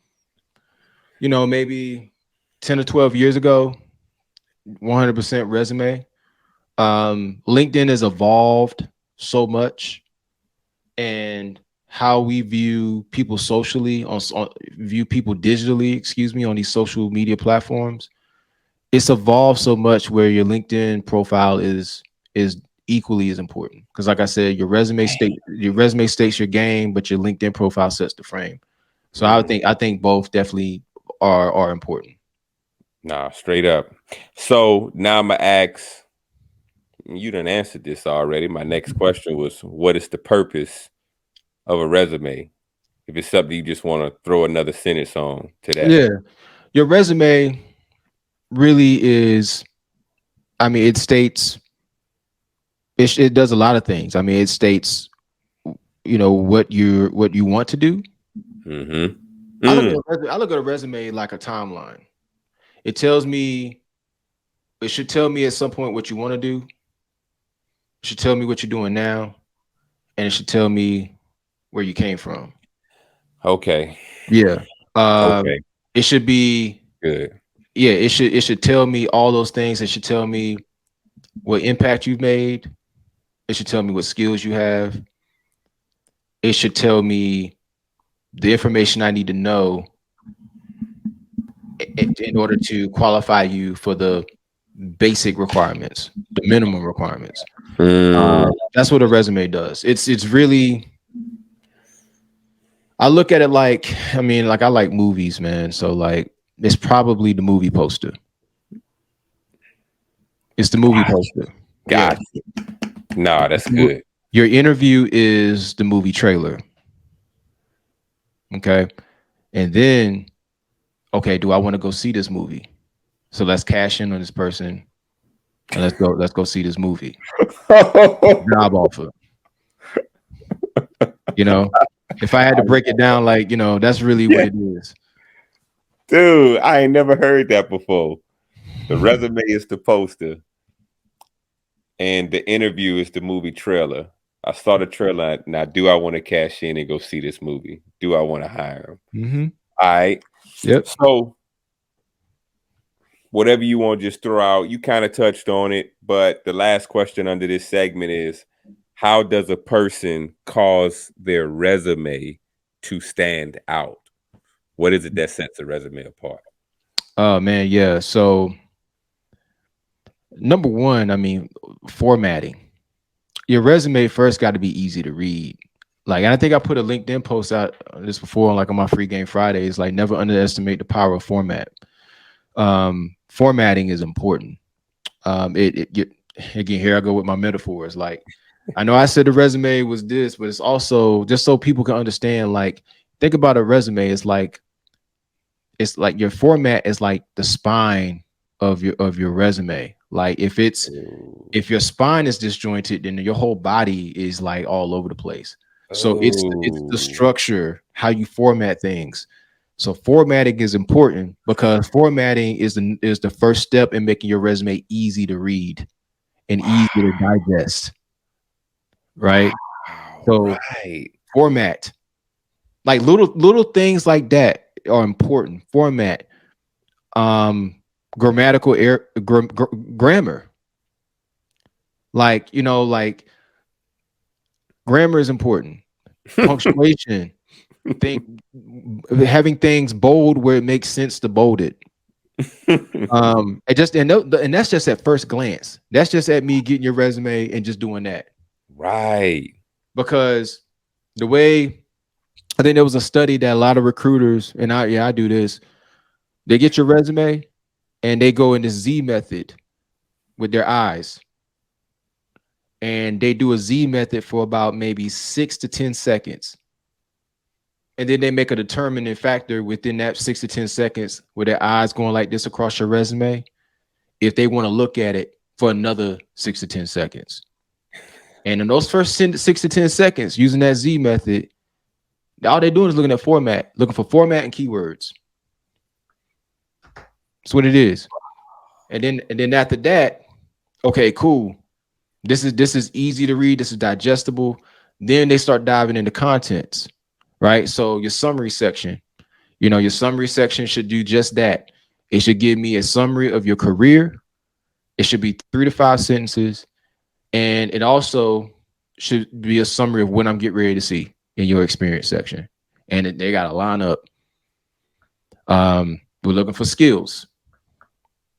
[SPEAKER 1] maybe 10 or 12 years ago, 100% resume. LinkedIn has evolved so much, and how we view people socially view people digitally, excuse me, on these social media platforms. It's evolved so much where your LinkedIn profile is equally as important. Because like I said, your resume states your game, but your LinkedIn profile sets the frame. So I think both definitely are important.
[SPEAKER 2] Nah, straight up. So now I'm gonna ask. You done answered this already. My next question was, what is the purpose of a resume? If it's something you just want to throw another sentence on to that.
[SPEAKER 1] Yeah. Your resume really is, I mean, it states it does a lot of things. I mean, it states, what you want to do.
[SPEAKER 2] Mm-hmm.
[SPEAKER 1] I look at a resume like a timeline. It tells me, it should tell me at some point what you want to do. It should tell me what you're doing now, and it should tell me where you came from.
[SPEAKER 2] Okay.
[SPEAKER 1] Yeah.
[SPEAKER 2] Okay.
[SPEAKER 1] It should be,
[SPEAKER 2] Good.
[SPEAKER 1] yeah, it should tell me all those things. It should tell me what impact you've made. It should tell me what skills you have. It should tell me the information I need to know in order to qualify you for the basic requirements, the minimum requirements.
[SPEAKER 2] Mm,
[SPEAKER 1] That's what a resume does. It's really, I look at it like, I mean, like I like movies, man. So like it's probably the movie poster. It's the movie poster. Yeah.
[SPEAKER 2] God. Nah, that's good.
[SPEAKER 1] Your interview is the movie trailer. Okay. And then, okay, do I want to go see this movie? So let's cash in on this person and let's go see this movie. Job offer. You know, if I had to break it down, like, that's really what
[SPEAKER 2] Yeah,
[SPEAKER 1] it is.
[SPEAKER 2] dude, I ain't never heard that before. The resume is the poster, and the interview is the movie trailer. I saw the trailer. Now, do I want to cash in and go see this movie? Do I want to hire him?
[SPEAKER 1] Mm-hmm.
[SPEAKER 2] All right.
[SPEAKER 1] Yep.
[SPEAKER 2] So, whatever you want to just throw out, you kind of touched on it. But the last question under this segment is, how does a person cause their resume to stand out? What is it that sets a resume apart?
[SPEAKER 1] Oh man, yeah. So number one, I mean, formatting. Your resume first got to be easy to read. Like, and I think I put a LinkedIn post out this before, like on my free game Fridays. Like, never underestimate the power of format. Formatting is important. Again, here I go with my metaphors. Like, I know I said the resume was this, but it's also just so people can understand. Like, think about a resume. It's like your format is like the spine of your resume. Like, if your spine is disjointed, then your whole body is like all over the place. So it's the
[SPEAKER 2] Oh,
[SPEAKER 1] structure, how you format things. So formatting is important because formatting is the first step in making your resume easy to read and easy to digest,
[SPEAKER 2] wow,
[SPEAKER 1] right? So
[SPEAKER 2] right.
[SPEAKER 1] format, like little things like that are important. Format, um, grammar, like grammar is important. Punctuation, think having things bold where it makes sense to bold it. And that's just at first glance. That's just at me getting your resume and just doing that.
[SPEAKER 2] Right.
[SPEAKER 1] Because the way, I think there was a study that a lot of recruiters, and I do this, they get your resume and they go in the Z method with their eyes. And they do a Z method for about maybe 6 to 10 seconds. and then they make a determining factor within that 6 to 10 seconds with their eyes going like this across your resume if they want to look at it for another 6 to 10 seconds. And in those first 6 to 10 seconds, using that Z method, all they're doing is looking at format, looking for format and keywords. That's what it is. And then after that, okay, cool. This is easy to read. This is digestible. Then they start diving into contents, right? So your summary section, your summary section should do just that. It should give me a summary of your career. It should be 3 to 5 sentences, and it also should be a summary of what I'm getting ready to see in your experience section. And they got to line up. We're looking for skills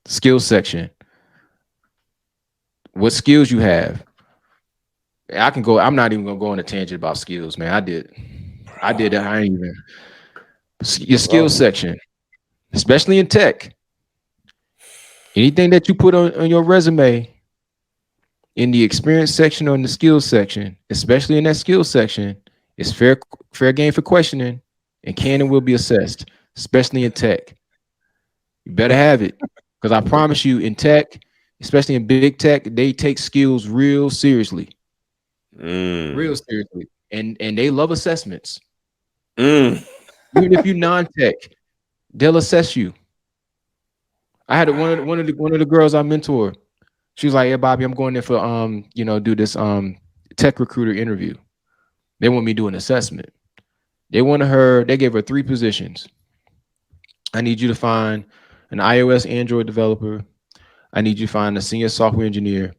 [SPEAKER 1] section. What skills you have? I can go. I'm not even gonna go on a tangent about skills, man. I did. I ain't even your skills
[SPEAKER 2] Bro.
[SPEAKER 1] section, especially in tech. Anything that you put on your resume in the experience section or in the skills section, especially in that skills section, is fair game for questioning, and can and will be assessed, especially in tech. You better have it, because I promise you, in tech, especially in big tech, they take skills real
[SPEAKER 2] Mm.
[SPEAKER 1] seriously, and they love assessments.
[SPEAKER 2] Mm.
[SPEAKER 1] Even if you non-tech, they'll assess you. I had one of the girls I mentor. She was like, "Yeah, Bobby, I'm going there for do this tech recruiter interview. They want me to do an assessment. They gave her 3 positions. I need you to find an iOS Android developer. I need you to find a senior software engineer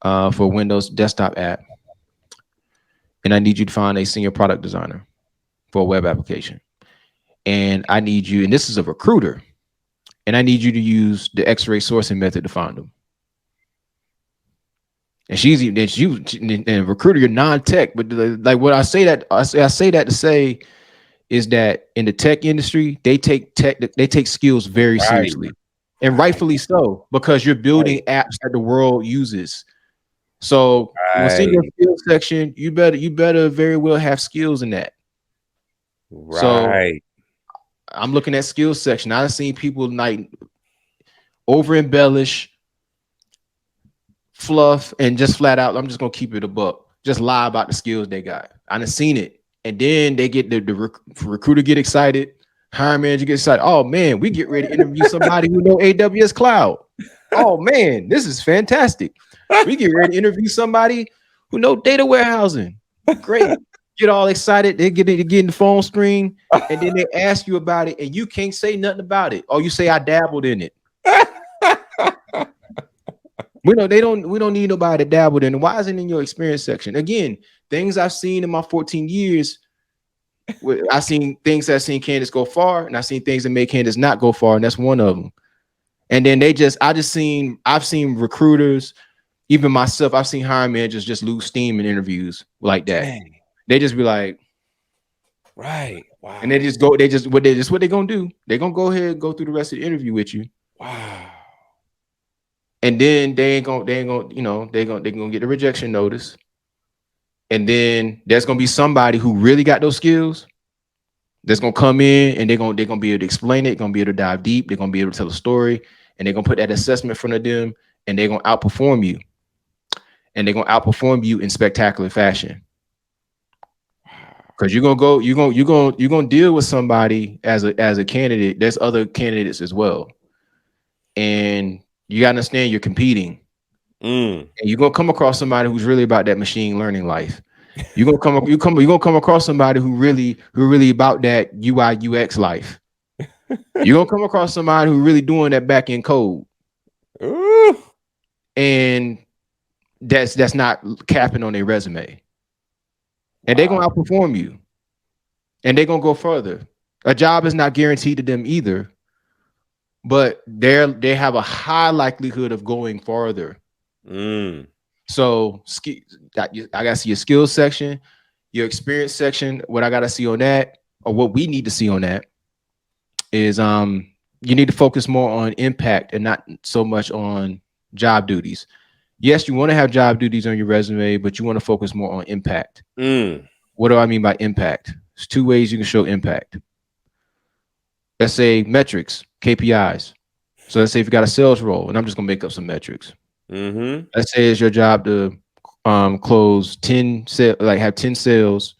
[SPEAKER 1] for Windows desktop app. And I need you to find a senior product designer for a web application. And I need you, and this is a recruiter, and I need you to use the X-ray sourcing method to find them." And she's even and she and recruiter, you're non-tech, but like what I say that to say is that in the tech industry, they take skills very
[SPEAKER 2] Right.
[SPEAKER 1] seriously, and
[SPEAKER 2] Right.
[SPEAKER 1] rightfully so, because you're
[SPEAKER 2] Right.
[SPEAKER 1] building apps that the world uses. So what's in your
[SPEAKER 2] Right.
[SPEAKER 1] skills section, you better very well have skills in that. So
[SPEAKER 2] Right.
[SPEAKER 1] I'm looking at skills section. I've seen people like over embellish, fluff, and just flat out, I'm just gonna keep it a buck. Just lie about the skills they got. I done seen it. And then they get recruiter get excited, hiring manager get excited. Oh man, we get ready to interview somebody who know AWS cloud. Oh man, this is fantastic. We get ready to interview somebody who know data warehousing. Great. Get all excited. They get in the phone screen, and then they ask you about it, and you can't say nothing about it. Or you say I dabbled in it. We don't need nobody to dabble in. Why is it in your experience section? Again, things I've seen in my 14 years. I've seen things that seen candidates go far, and I've seen things that make candidates not go far, and that's one of them. And then I've seen recruiters, even myself, I've seen hiring managers just lose steam in interviews like that.
[SPEAKER 2] Dang.
[SPEAKER 1] They just be like,
[SPEAKER 2] Right.
[SPEAKER 1] and they
[SPEAKER 2] Wow.
[SPEAKER 1] just go, what they gonna do. They're gonna go ahead and go through the rest of the interview with you.
[SPEAKER 2] Wow.
[SPEAKER 1] And then they ain't gonna, they're gonna get the rejection notice. And then there's gonna be somebody who really got those skills that's gonna come in, and they're gonna be able to explain it, gonna be able to dive deep, they're gonna be able to tell a story, and they're gonna put that assessment in front of them, and they're gonna outperform you, and they're gonna outperform you in spectacular fashion. Because you're gonna deal with somebody as a candidate. There's other candidates as well, and you gotta understand you're competing,
[SPEAKER 2] Mm.
[SPEAKER 1] and you're gonna come across somebody who's really about that machine learning life. You're gonna come across somebody who really about that UI UX life. You're gonna come across somebody who really doing that back end code,
[SPEAKER 2] Ooh.
[SPEAKER 1] and that's not capping on their resume, and they're
[SPEAKER 2] Wow.
[SPEAKER 1] gonna outperform you, and they're gonna go further. A job is not guaranteed to them either, but they have a high likelihood of going farther.
[SPEAKER 2] Mm.
[SPEAKER 1] So I gotta see your skills section, your experience section. What I gotta see on that, or what we need to see on that, is you need to focus more on impact and not so much on job duties. Yes, you want to have job duties on your resume, but you want to focus more on impact.
[SPEAKER 2] Mm.
[SPEAKER 1] What do I mean by impact? There's two ways you can show impact. Let's say metrics, KPIs. So let's say if you got a sales role, and I'm just gonna make up some metrics.
[SPEAKER 2] Mm-hmm.
[SPEAKER 1] Let's say it's your job to close 10 sales, like have 10 sales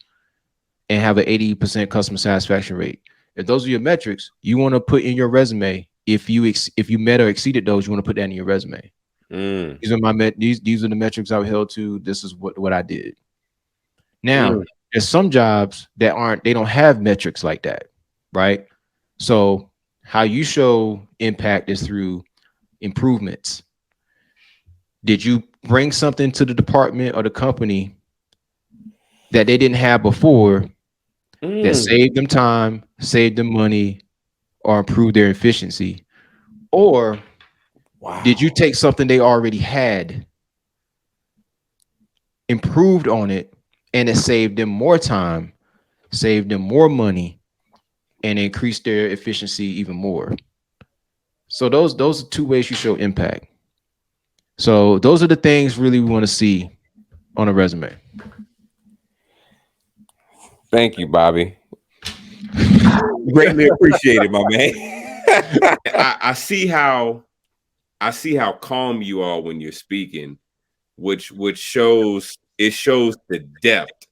[SPEAKER 1] and have an 80% customer satisfaction rate. If those are your metrics, you want to put in your resume. If you met or exceeded those, you want to put that in your resume.
[SPEAKER 2] Mm.
[SPEAKER 1] These are these are the metrics I was held to. This is what I did. Now,
[SPEAKER 2] Mm.
[SPEAKER 1] there's some jobs that they don't have metrics like that, right? So how you show impact is through improvements. Did you bring something to the department or the company that they didn't have before that
[SPEAKER 2] Mm.
[SPEAKER 1] saved them time, saved them money, or improved their efficiency? Or did you
[SPEAKER 2] Wow.
[SPEAKER 1] take something they already had, improved on it, and it saved them more time, saved them more money, and increased their efficiency even more? So those are two ways you show impact. So those are the things really we want to see on a resume.
[SPEAKER 2] Thank you, Bobby. Greatly appreciated, my man. I see how calm you are when you're speaking, which shows it shows the depth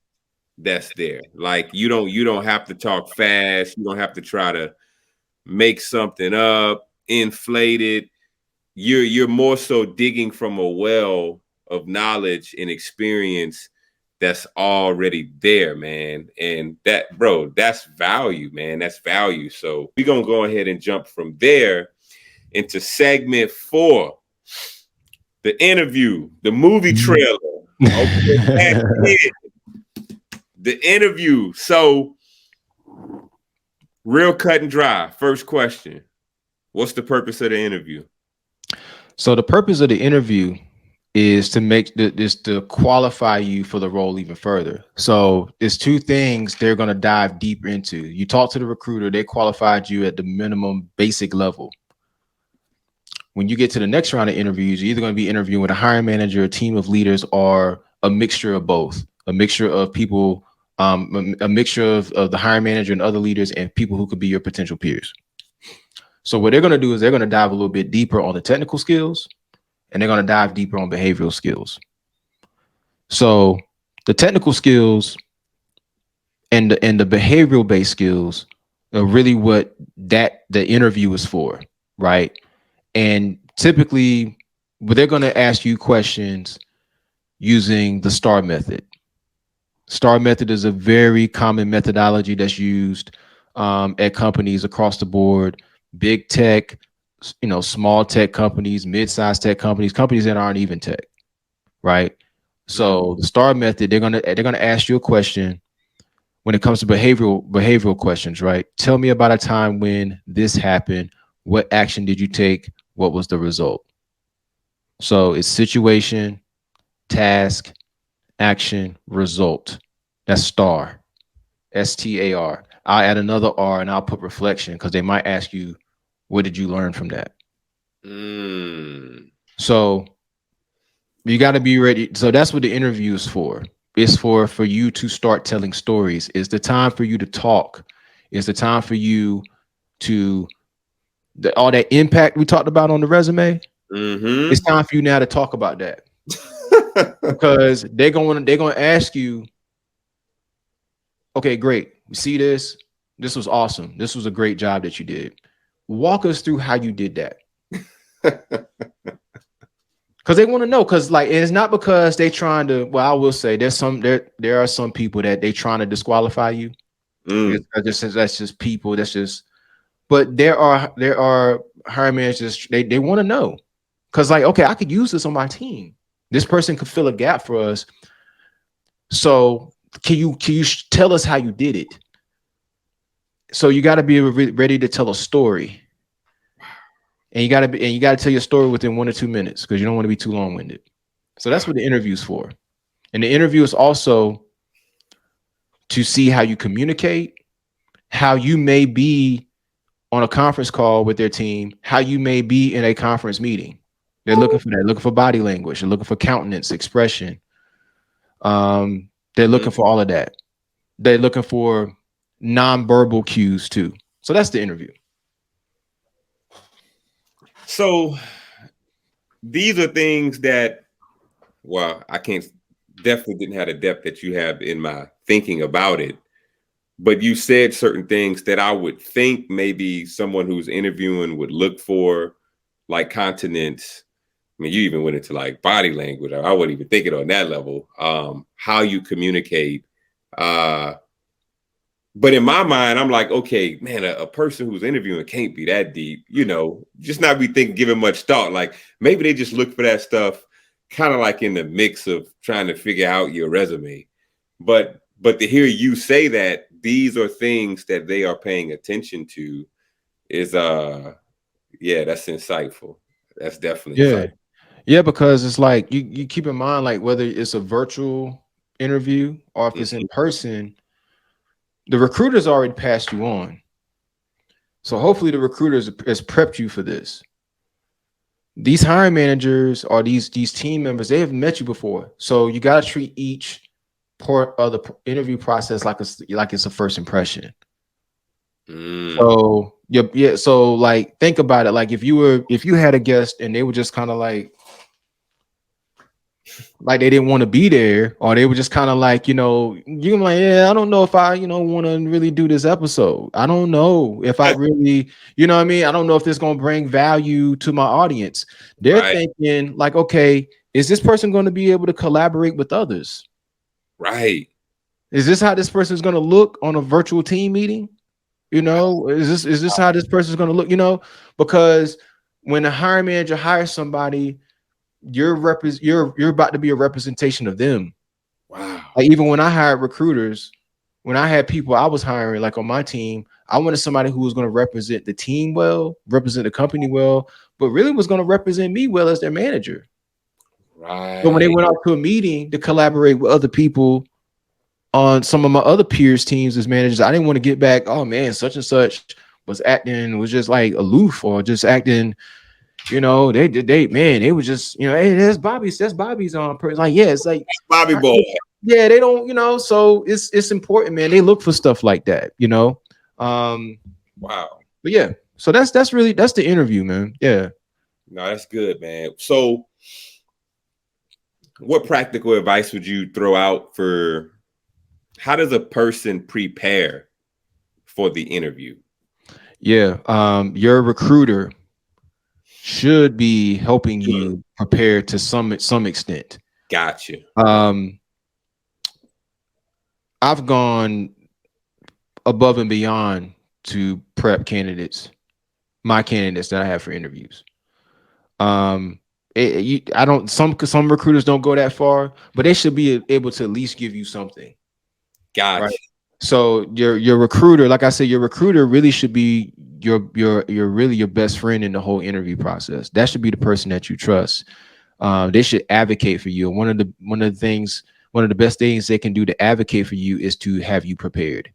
[SPEAKER 2] that's there. Like you don't have to talk fast. You don't have to try to make something up, inflate it. You're more so digging from a well of knowledge and experience that's already there, man. And that, bro, that's value, man. That's value. So we're gonna go ahead and jump from there into segment 4, the interview, the movie trailer. Okay, that's it. The interview. So real cut and dry. First question. What's the purpose of the interview?
[SPEAKER 1] So the purpose of the interview is to is to qualify you for the role even further. So there's two things they're going to dive deeper into. You talk to the recruiter, they qualified you at the minimum basic level. When you get to the next round of interviews, you're either going to be interviewing with a hiring manager, a team of leaders, or a mixture of both. A mixture of people, a mixture of the hiring manager and other leaders and people who could be your potential peers. So what they're going to do is they're going to dive a little bit deeper on the technical skills, and they're going to dive deeper on behavioral skills. So the technical skills and the behavioral based skills are really what the interview is for, right? And typically, they're going to ask you questions using the STAR method. STAR method is a very common methodology that's used at companies across the board, big tech, small tech companies, mid-sized tech companies, companies that aren't even tech, right? So the STAR method, they're gonna ask you a question when it comes to behavioral questions, right? Tell me about a time when this happened. What action did you take? What was the result? So it's situation, task, action, result. That's STAR. STAR. I'll add another R and I'll put reflection because they might ask you, what did you learn from that?
[SPEAKER 2] Mm.
[SPEAKER 1] So you got to be ready. So that's what the interview is for. It's for you to start telling stories. It's the time for you to talk. It's the time for you to all that impact we talked about on the resume. It's
[SPEAKER 2] Mm-hmm.
[SPEAKER 1] time for you now to talk about that because they're going to ask you, okay, great. We see this. This was awesome. This was a great job that you did. Walk us through how you did that. Because they want to know. Because like it's not because they trying to. Well, I will say there are some people that they trying to disqualify you.
[SPEAKER 2] Mm.
[SPEAKER 1] That's just people. That's just. But there are hiring managers. They want to know because like okay, I could use this on my team. This person could fill a gap for us. So can you tell us how you did it? So you got to be ready to tell a story, and you got to tell your story within 1 or 2 minutes because you don't want to be too long winded. So that's what the interview is for. And the interview is also to see how you communicate, how you may be on a conference call with their team, how you may be in a conference meeting. They're looking for that, looking for body language, they're looking for countenance, expression. They're looking for all of that. They're looking for nonverbal cues too. So that's the interview.
[SPEAKER 2] So these are things that, well, I can't, definitely didn't have the depth that you have in my thinking about it. But you said certain things that I would think maybe someone who's interviewing would look for, like continence. I mean, you even went into like body language. I wouldn't even think it on that level. How you communicate. Uh, but in my mind, I'm like, okay, man, a person who's interviewing can't be that deep, just not be thinking, giving much thought. Like maybe they just look for that stuff, kind of like in the mix of trying to figure out your resume. But to hear you say that these are things that they are paying attention to is yeah, that's insightful. That's definitely
[SPEAKER 1] Yeah.
[SPEAKER 2] insightful.
[SPEAKER 1] Yeah, because it's like you keep in mind, like whether it's a virtual interview or if it's in
[SPEAKER 2] Mhm.
[SPEAKER 1] person, the recruiter's already passed you on. So hopefully the recruiter has prepped you for this. These hiring managers or these team members, they have met you before. So you got to treat each part of the interview process like it's a first impression.
[SPEAKER 2] Mm,
[SPEAKER 1] So yeah. So like think about it. Like if you had a guest and they were just kind of like they didn't want to be there, or they were just kind of like, you're like, yeah, I don't know if I, want to really do this episode. I don't know if I really, what I mean? I don't know if this gonna bring value to my audience. They're
[SPEAKER 2] right,
[SPEAKER 1] thinking like, okay, is this person going to be able to collaborate with others?
[SPEAKER 2] right,
[SPEAKER 1] Is this how this person is going to look on a virtual team meeting? Is this how this person is going to look? Because when a hiring manager hires somebody, you're about to be a representation of them.
[SPEAKER 2] wow,
[SPEAKER 1] Like even when I hired recruiters, when I had people I was hiring like on my team, I wanted somebody who was going to represent the team well, represent the company well, but really was going to represent me well as their manager. So when they
[SPEAKER 2] right.
[SPEAKER 1] went out to a meeting to collaborate with other people on some of my other peers' teams as managers, I didn't want to get back, oh man, such and such was just like aloof or just acting, they man, they was just, hey, that's Bobby's person. Like, yeah, it's like
[SPEAKER 2] Bobby
[SPEAKER 1] I-
[SPEAKER 2] boy.
[SPEAKER 1] yeah, they don't, so it's important, man. They look for stuff like that. Um,
[SPEAKER 2] Wow.
[SPEAKER 1] but yeah, so that's the interview, man. Yeah.
[SPEAKER 2] No, that's good, man. So what practical advice would you throw out for how does a person prepare for the interview?
[SPEAKER 1] Yeah. Your recruiter should be helping
[SPEAKER 2] Sure.
[SPEAKER 1] you prepare to some extent.
[SPEAKER 2] Gotcha.
[SPEAKER 1] Um, I've gone above and beyond to prep my candidates that I have for interviews. Um, I don't. Some recruiters don't go that far, but they should be able to at least give you something, right?
[SPEAKER 2] Gotcha.
[SPEAKER 1] So your recruiter, like I said, your recruiter really should be your really your best friend in the whole interview process. That should be the person that you trust. They should advocate for you. One of the best things they can do to advocate for you is to have you prepared.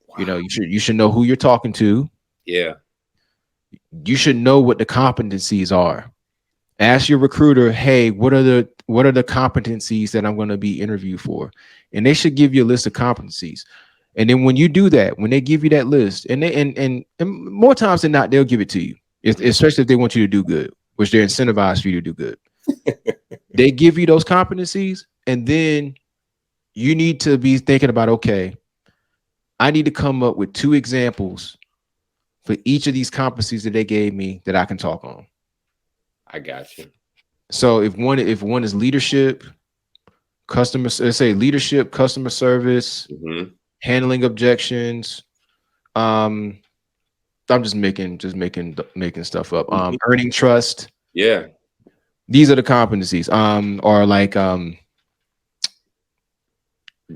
[SPEAKER 2] Wow.
[SPEAKER 1] You should know who you're talking to.
[SPEAKER 2] Yeah.
[SPEAKER 1] You should know what the competencies are. Ask your recruiter, hey, what are the competencies that I'm going to be interviewed for? And they should give you a list of competencies. And then when you do that, when they give you that list, and more times than not, they'll give it to you, especially if they want you to do good, which they're incentivized for you to do good. They give you those competencies, and then you need to be thinking about, okay, I need to come up with 2 examples for each of these competencies that they gave me that I can talk on.
[SPEAKER 2] I got you.
[SPEAKER 1] So if one is leadership, let's say leadership, customer service,
[SPEAKER 2] Hmm.
[SPEAKER 1] handling objections. Um, I'm just making stuff up.
[SPEAKER 2] Hmm.
[SPEAKER 1] Earning trust.
[SPEAKER 2] Yeah.
[SPEAKER 1] These are the competencies. Or like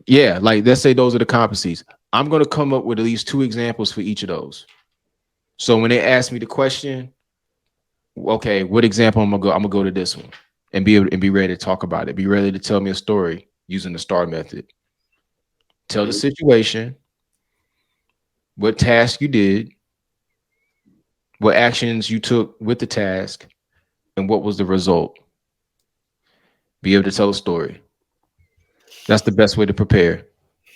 [SPEAKER 1] yeah, like let's say those are the competencies. I'm gonna come up with at least 2 examples for each of those. So when they ask me the question, okay, what example I'm gonna go to this one and be ready to talk about it. Be ready to tell me a story using the STAR method. Tell the
[SPEAKER 2] Hmm.
[SPEAKER 1] situation, what task you did, what actions you took with the task, and what was the result. Be able to tell a story. That's the best way to prepare.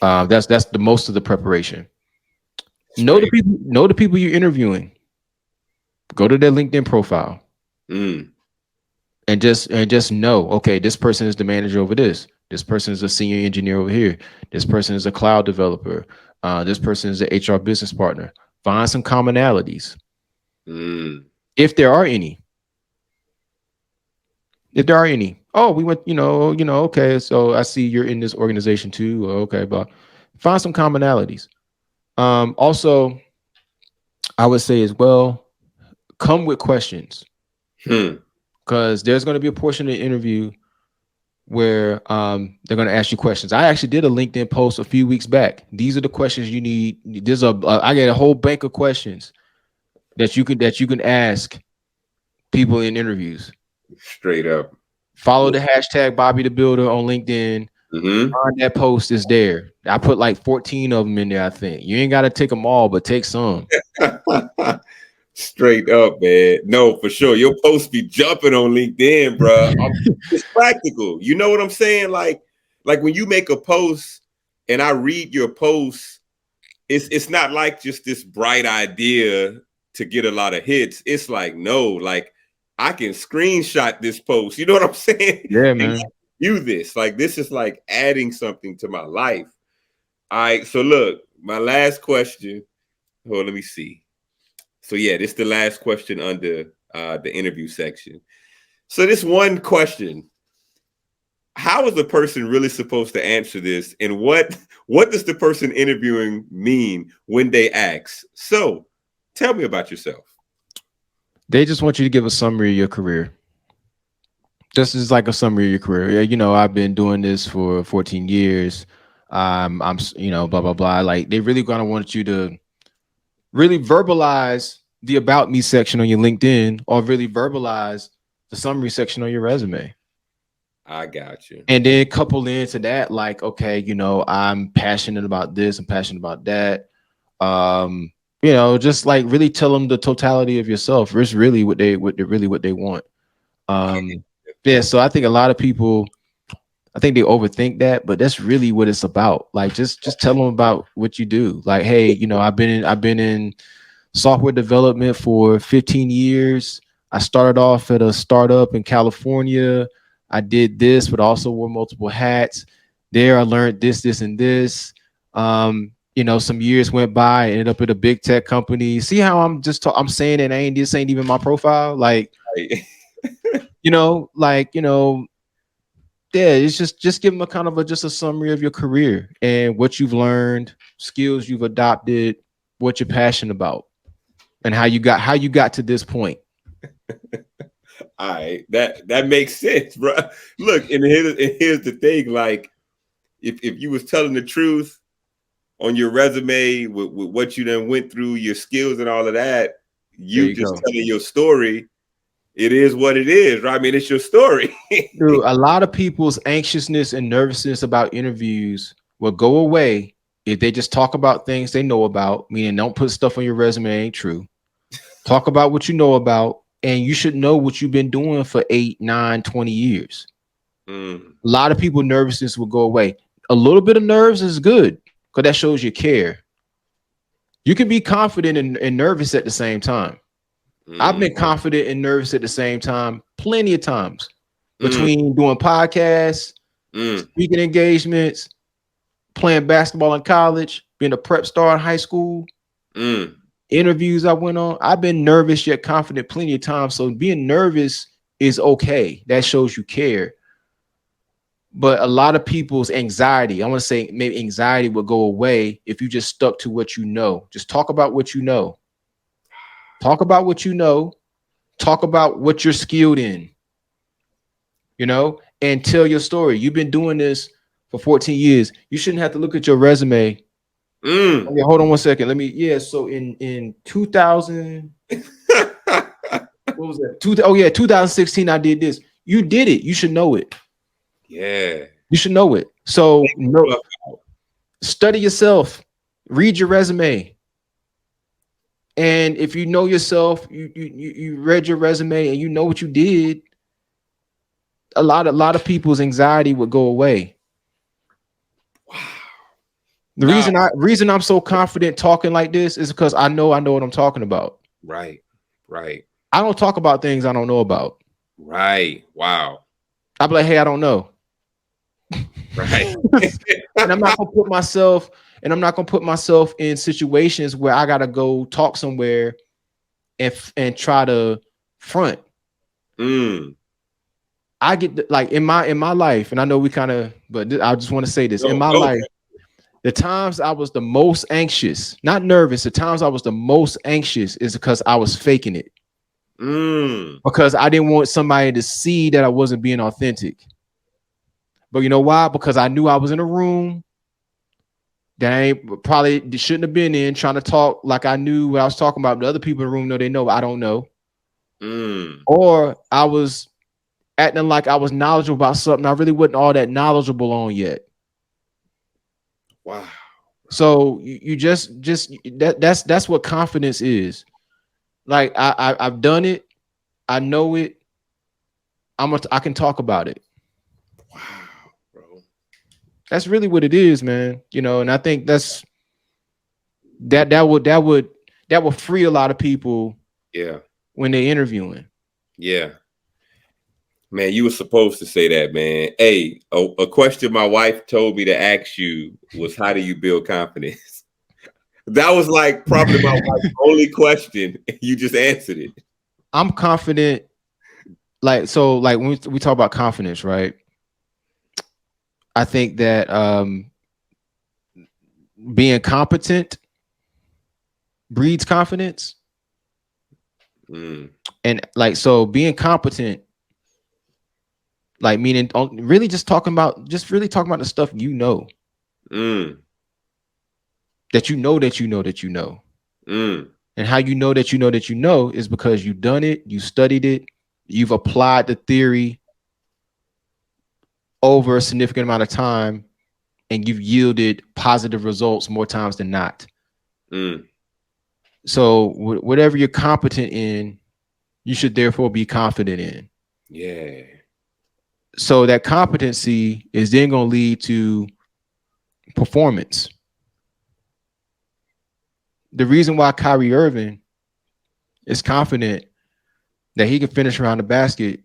[SPEAKER 1] That's the most of the preparation.
[SPEAKER 2] Straight.
[SPEAKER 1] Know the people you're interviewing. Go to their LinkedIn profile
[SPEAKER 2] Mm,
[SPEAKER 1] and just know, okay, this person is the manager over this. This person is a senior engineer over here. This person is a cloud developer. This person is an HR business partner. Find some commonalities,
[SPEAKER 2] mm.
[SPEAKER 1] if there are any. If there are any. Oh, we went, okay. So I see you're in this organization too. Okay, but find some commonalities. Also, I would say as well, come with questions
[SPEAKER 2] Hmm.
[SPEAKER 1] because there's going to be a portion of the interview where they're going to ask you questions. I actually did a LinkedIn post a few weeks back. These are the questions you need. There's I get a whole bank of questions that you can ask people in interviews.
[SPEAKER 2] Straight up.
[SPEAKER 1] Follow the hashtag Bobby the Builder on LinkedIn.
[SPEAKER 2] Mm-hmm.
[SPEAKER 1] On that post is there. I put like 14 of them in there. I think you ain't got to take them all, but take some.
[SPEAKER 2] Straight up, man. No, for sure. Your posts be jumping on LinkedIn, bro. It's practical. You know what I'm saying? Like when you make a post and I read your post, it's not like just this bright idea to get a lot of hits. It's like, no, like I can screenshot this post. You know what I'm saying?
[SPEAKER 1] Yeah,
[SPEAKER 2] And
[SPEAKER 1] man.
[SPEAKER 2] do this. Like this is like adding something to my life. All right. So look, my last question. Hold, let me see. So yeah, this is the last question under the interview section. So this one question: how is the person really supposed to answer this, and what does the person interviewing mean when they ask? So, tell me about yourself.
[SPEAKER 1] They just want you to give a summary of your career. This is like a summary of your career. Yeah, I've been doing this for 14 years. Blah blah blah. Like they really gonna want you to really verbalize the about me section on your LinkedIn, or really verbalize the summary section on your resume.
[SPEAKER 2] I got you.
[SPEAKER 1] And then couple into that, like, okay, I'm passionate about this, I'm passionate about that. Um, just like really tell them the totality of yourself. It's really what they want. Um, yeah, so I think a lot of people, I think they overthink that, but that's really what it's about. Like just tell them about what you do. Like, hey, I've been in software development for 15 years. I started off at a startup in California. I did this, but also wore multiple hats. There, I learned this, this, and this. Some years went by. I ended up at a big tech company. See how I'm saying it ain't this ain't even my profile. Like,
[SPEAKER 2] Right.
[SPEAKER 1] you know, like you know, yeah. It's just give them a kind of just a summary of your career and what you've learned, skills you've adopted, what you're passionate about and how you got to this point.
[SPEAKER 2] All right, that makes sense, bro. Look, and here's the thing: like, if you was telling the truth on your resume with what you done went through, your skills and all of that,
[SPEAKER 1] There
[SPEAKER 2] you
[SPEAKER 1] you
[SPEAKER 2] just
[SPEAKER 1] go.
[SPEAKER 2] telling your story. It is what it is, right? I mean, it's your story.
[SPEAKER 1] Dude, a lot of people's anxiousness and nervousness about interviews will go away if they just talk about things they know about, meaning don't put stuff on your resume ain't true. Talk about what you know about, and you should know what you've been doing for 8, 9, 20 years.
[SPEAKER 2] Mm,
[SPEAKER 1] A lot of people nervousness will go away. A little bit of nerves is good because that shows you care. You can be confident and nervous at the same time. I've
[SPEAKER 2] mm,
[SPEAKER 1] been confident and nervous at the same time plenty of times
[SPEAKER 2] mm,
[SPEAKER 1] between doing podcasts,
[SPEAKER 2] mm,
[SPEAKER 1] speaking engagements, playing basketball in college, being a prep star in high school,
[SPEAKER 2] mm.
[SPEAKER 1] interviews I went on. I've been nervous yet confident plenty of times. So being nervous is okay. That shows you care. But a lot of people's anxiety, I want to say maybe anxiety would go away if you just stuck to what you know. Just talk about what you know. Talk about what you know. Talk about what you're skilled in, and tell your story. You've been doing this for 14 years. You shouldn't have to look at your resume.
[SPEAKER 2] Mm.
[SPEAKER 1] Okay, hold on one second. Yeah, so in 2000, what was that? Oh yeah, 2016 I did this. You did it. You should know it.
[SPEAKER 2] Yeah.
[SPEAKER 1] You should know it. So no, study yourself. Read your resume. And if you know yourself, you read your resume and you know what you did, a lot of people's anxiety would go away.
[SPEAKER 2] Wow.
[SPEAKER 1] The
[SPEAKER 2] Nah.
[SPEAKER 1] reason I'm so confident talking like this is because I know what I'm talking about.
[SPEAKER 2] Right. Right.
[SPEAKER 1] I don't talk about things I don't know about.
[SPEAKER 2] Right. Wow.
[SPEAKER 1] I'll be like, hey, I don't know.
[SPEAKER 2] Right.
[SPEAKER 1] And I'm not gonna put myself in situations where I gotta go talk somewhere and try to front.
[SPEAKER 2] Mm.
[SPEAKER 1] I get like in my life, and I know we kind of, but I just want to say this in
[SPEAKER 2] No,
[SPEAKER 1] my
[SPEAKER 2] no.
[SPEAKER 1] life. The times I was the most anxious, not nervous, the times I was the most anxious is because I was faking it.
[SPEAKER 2] Mm.
[SPEAKER 1] Because I didn't want somebody to see that I wasn't being authentic. But you know why? Because I knew I was in a room that I probably shouldn't have been in, trying to talk like I knew what I was talking about. The other people in the room know they know, but I don't know.
[SPEAKER 2] Mm.
[SPEAKER 1] Or I was acting like I was knowledgeable about something I really wasn't all that knowledgeable on yet.
[SPEAKER 2] Wow.
[SPEAKER 1] So you just that's what confidence is. Like I've done it, I know it. I can talk about it.
[SPEAKER 2] Wow, bro.
[SPEAKER 1] That's really what it is, man. And I think that would free a lot of people
[SPEAKER 2] Yeah.
[SPEAKER 1] when they're interviewing.
[SPEAKER 2] Yeah. Man, you were supposed to say that, man. Hey, a question my wife told me to ask you was, how do you build confidence? That was like probably my wife's only question. You just answered it.
[SPEAKER 1] I'm confident, like when we talk about confidence, right? I think that being competent breeds confidence.
[SPEAKER 2] Mm.
[SPEAKER 1] And like so being competent, like meaning really just really talking about the stuff
[SPEAKER 2] Mm.
[SPEAKER 1] that you know.
[SPEAKER 2] Mm.
[SPEAKER 1] And how you know that you know that you know is because you've done it, you studied it, you've applied the theory over a significant amount of time, and you've yielded positive results more times than not.
[SPEAKER 2] Mm.
[SPEAKER 1] So whatever you're competent in, you should therefore be confident in.
[SPEAKER 2] Yeah.
[SPEAKER 1] So that competency is then going to lead to performance. The reason why Kyrie Irving is confident that he can finish around the basket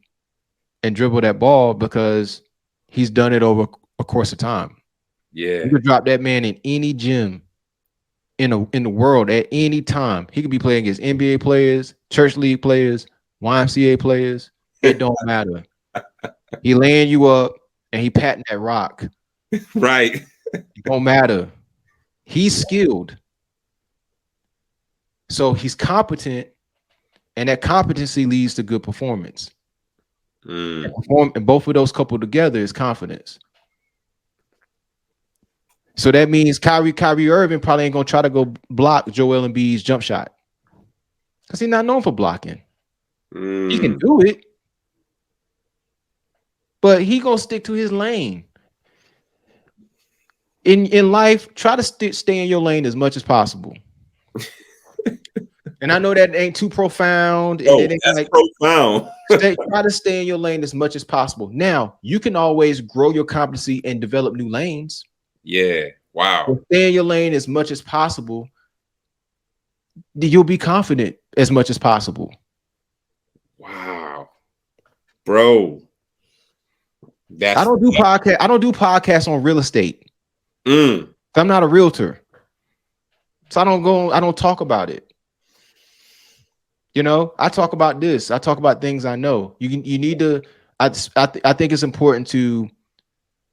[SPEAKER 1] and dribble that ball because he's done it over a course of time. You
[SPEAKER 2] Yeah.
[SPEAKER 1] could drop that man in any gym in the world at any time. He could be playing against NBA players, church league players, YMCA players. It don't matter. He laying you up and he patting that rock.
[SPEAKER 2] Right.
[SPEAKER 1] It don't matter. He's skilled. So he's competent, and that competency leads to good performance.
[SPEAKER 2] Mm.
[SPEAKER 1] And both of those coupled together is confidence. So that means Kyrie Irving probably ain't gonna try to go block Joel Embiid's jump shot because he's not known for blocking. He can
[SPEAKER 2] Mm.
[SPEAKER 1] do it, but he gonna stick to his lane. In life, try to stay in your lane as much as possible. And I know that ain't too profound, and
[SPEAKER 2] Oh,
[SPEAKER 1] it ain't
[SPEAKER 2] that's
[SPEAKER 1] like
[SPEAKER 2] profound.
[SPEAKER 1] try to stay in your lane as much as possible. Now, you can always grow your competency and develop new lanes.
[SPEAKER 2] Yeah.
[SPEAKER 1] But
[SPEAKER 2] Wow.
[SPEAKER 1] stay in your lane as much as possible. You'll be confident as much as possible.
[SPEAKER 2] Wow. Bro.
[SPEAKER 1] I
[SPEAKER 2] That's
[SPEAKER 1] don't do podcast. I don't do podcasts on real estate.
[SPEAKER 2] mm.
[SPEAKER 1] I'm not a realtor, so I don't talk about it. I talk about this. I talk about things I know. You need to. I think it's important to